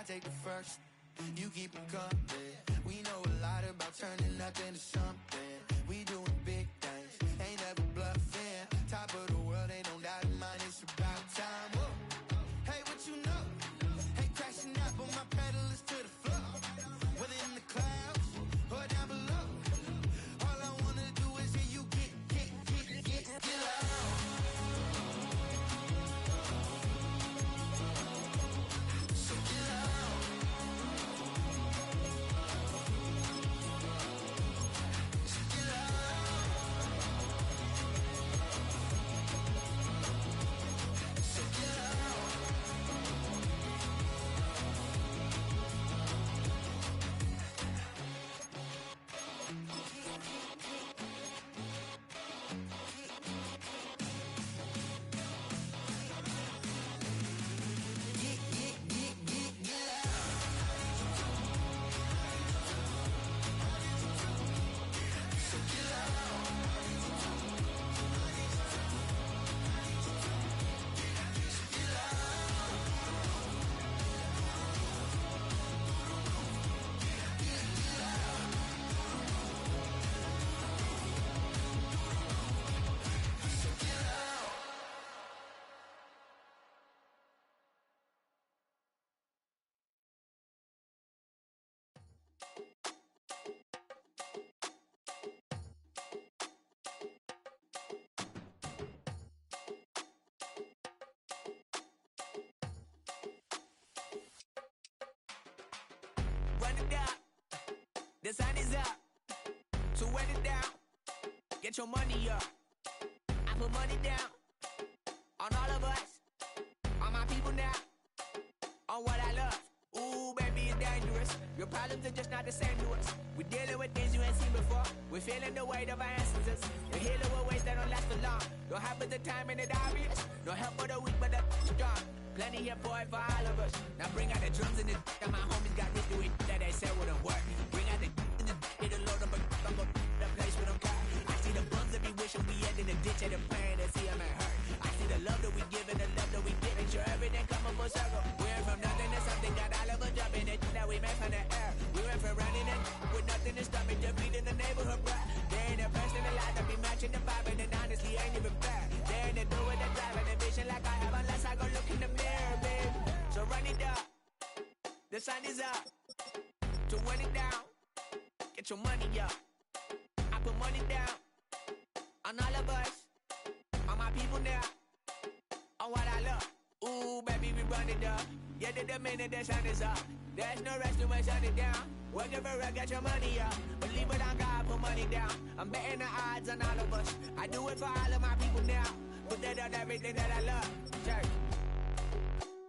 H: Take the first, you keep them coming. We know a lot about turning nothing to something. We doing big things, ain't never bluffing. Top of the world, ain't no doubt in mind, it's about time. Whoa. Hey, what you know? Ain't crashing out, but my pedal is to the floor. Whether in the clouds or down below, all I wanna do is hear you get loud. So get loud.
F: Run it down. The sun is up. So run it down. Get your money up. I put money down on all of us, on my people now, on what I love. Ooh, baby, it's dangerous. Your problems are just not the same to us. We're dealing with things you ain't seen before. We're feeling the weight of our ancestors. We're healing with ways that don't last for long. Don't happen the time and it obvious. No help for the weak, but the strong. Plenty here for it for all of us. Now bring out the drums and the and my homies got me doing that they said wouldn't work. Bring out the and the it'll load up a I'm gonna the place with them car. I see the bums that be wishing we end in the ditch and the pain that see them ain't hurt. I see the love that we give and the love that we give. Make sure everything come up full circle. We went from nothing to something, got all of us jumping it that we made from the air. We went from running it with nothing to stop it, just beating the neighborhood, bruh. There ain't a person alive that be matching the vibe, and it honestly ain't even fair. There ain't a do with the driving a vision like I have unless I go look in the mirror, babe. So run it up, the sun is up. To run it down, get your money up. I put money down on all of us, on my people now, on what I love. Ooh, baby, we run it up. Yeah, the minute the sun is up, there's no rest to my sun it down. Working for real, get your money up. Believe it on God, put money down. I'm betting the odds on all of us. I do it for all of my people now. Put that on everything that I love. Church.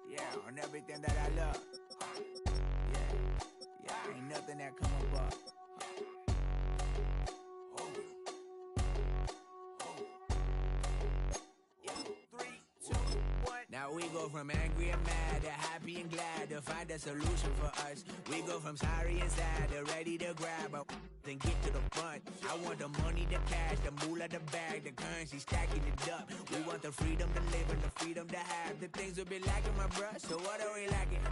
F: Yeah, on everything that I love. Yeah, ain't nothing that come up. Now we go from angry and mad to happy and glad to find a solution for us. We go from sorry and sad to ready to grab a then get to the front. I want the money, the cash, the moolah, the bag, the currency, stacking it up. We want the freedom to live and the freedom to have the things we be lacking, my bruh. So what are we lacking?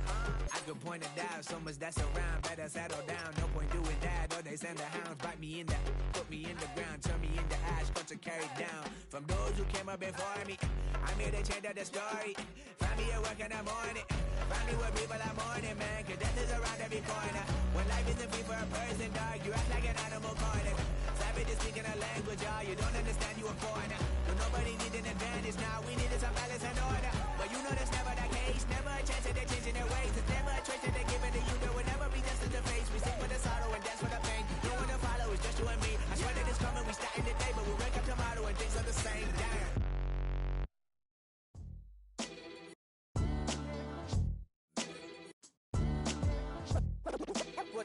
F: I could point it out, so much that's around. Better settle down, no point doing that. Or they send the hounds, bite me in the, put me in the ground, turn me into ash, got to carry down. From those who came up before me, I'm here to change up the story. Find me at work in the morning, find me where people are mourning, man. Cause death is around every corner. When life isn't free for a person, dog, you act like an animal corner. Savage is speaking a language, y'all. You don't understand, you a foreigner. But nobody needs an advantage now. We needed some balance and order.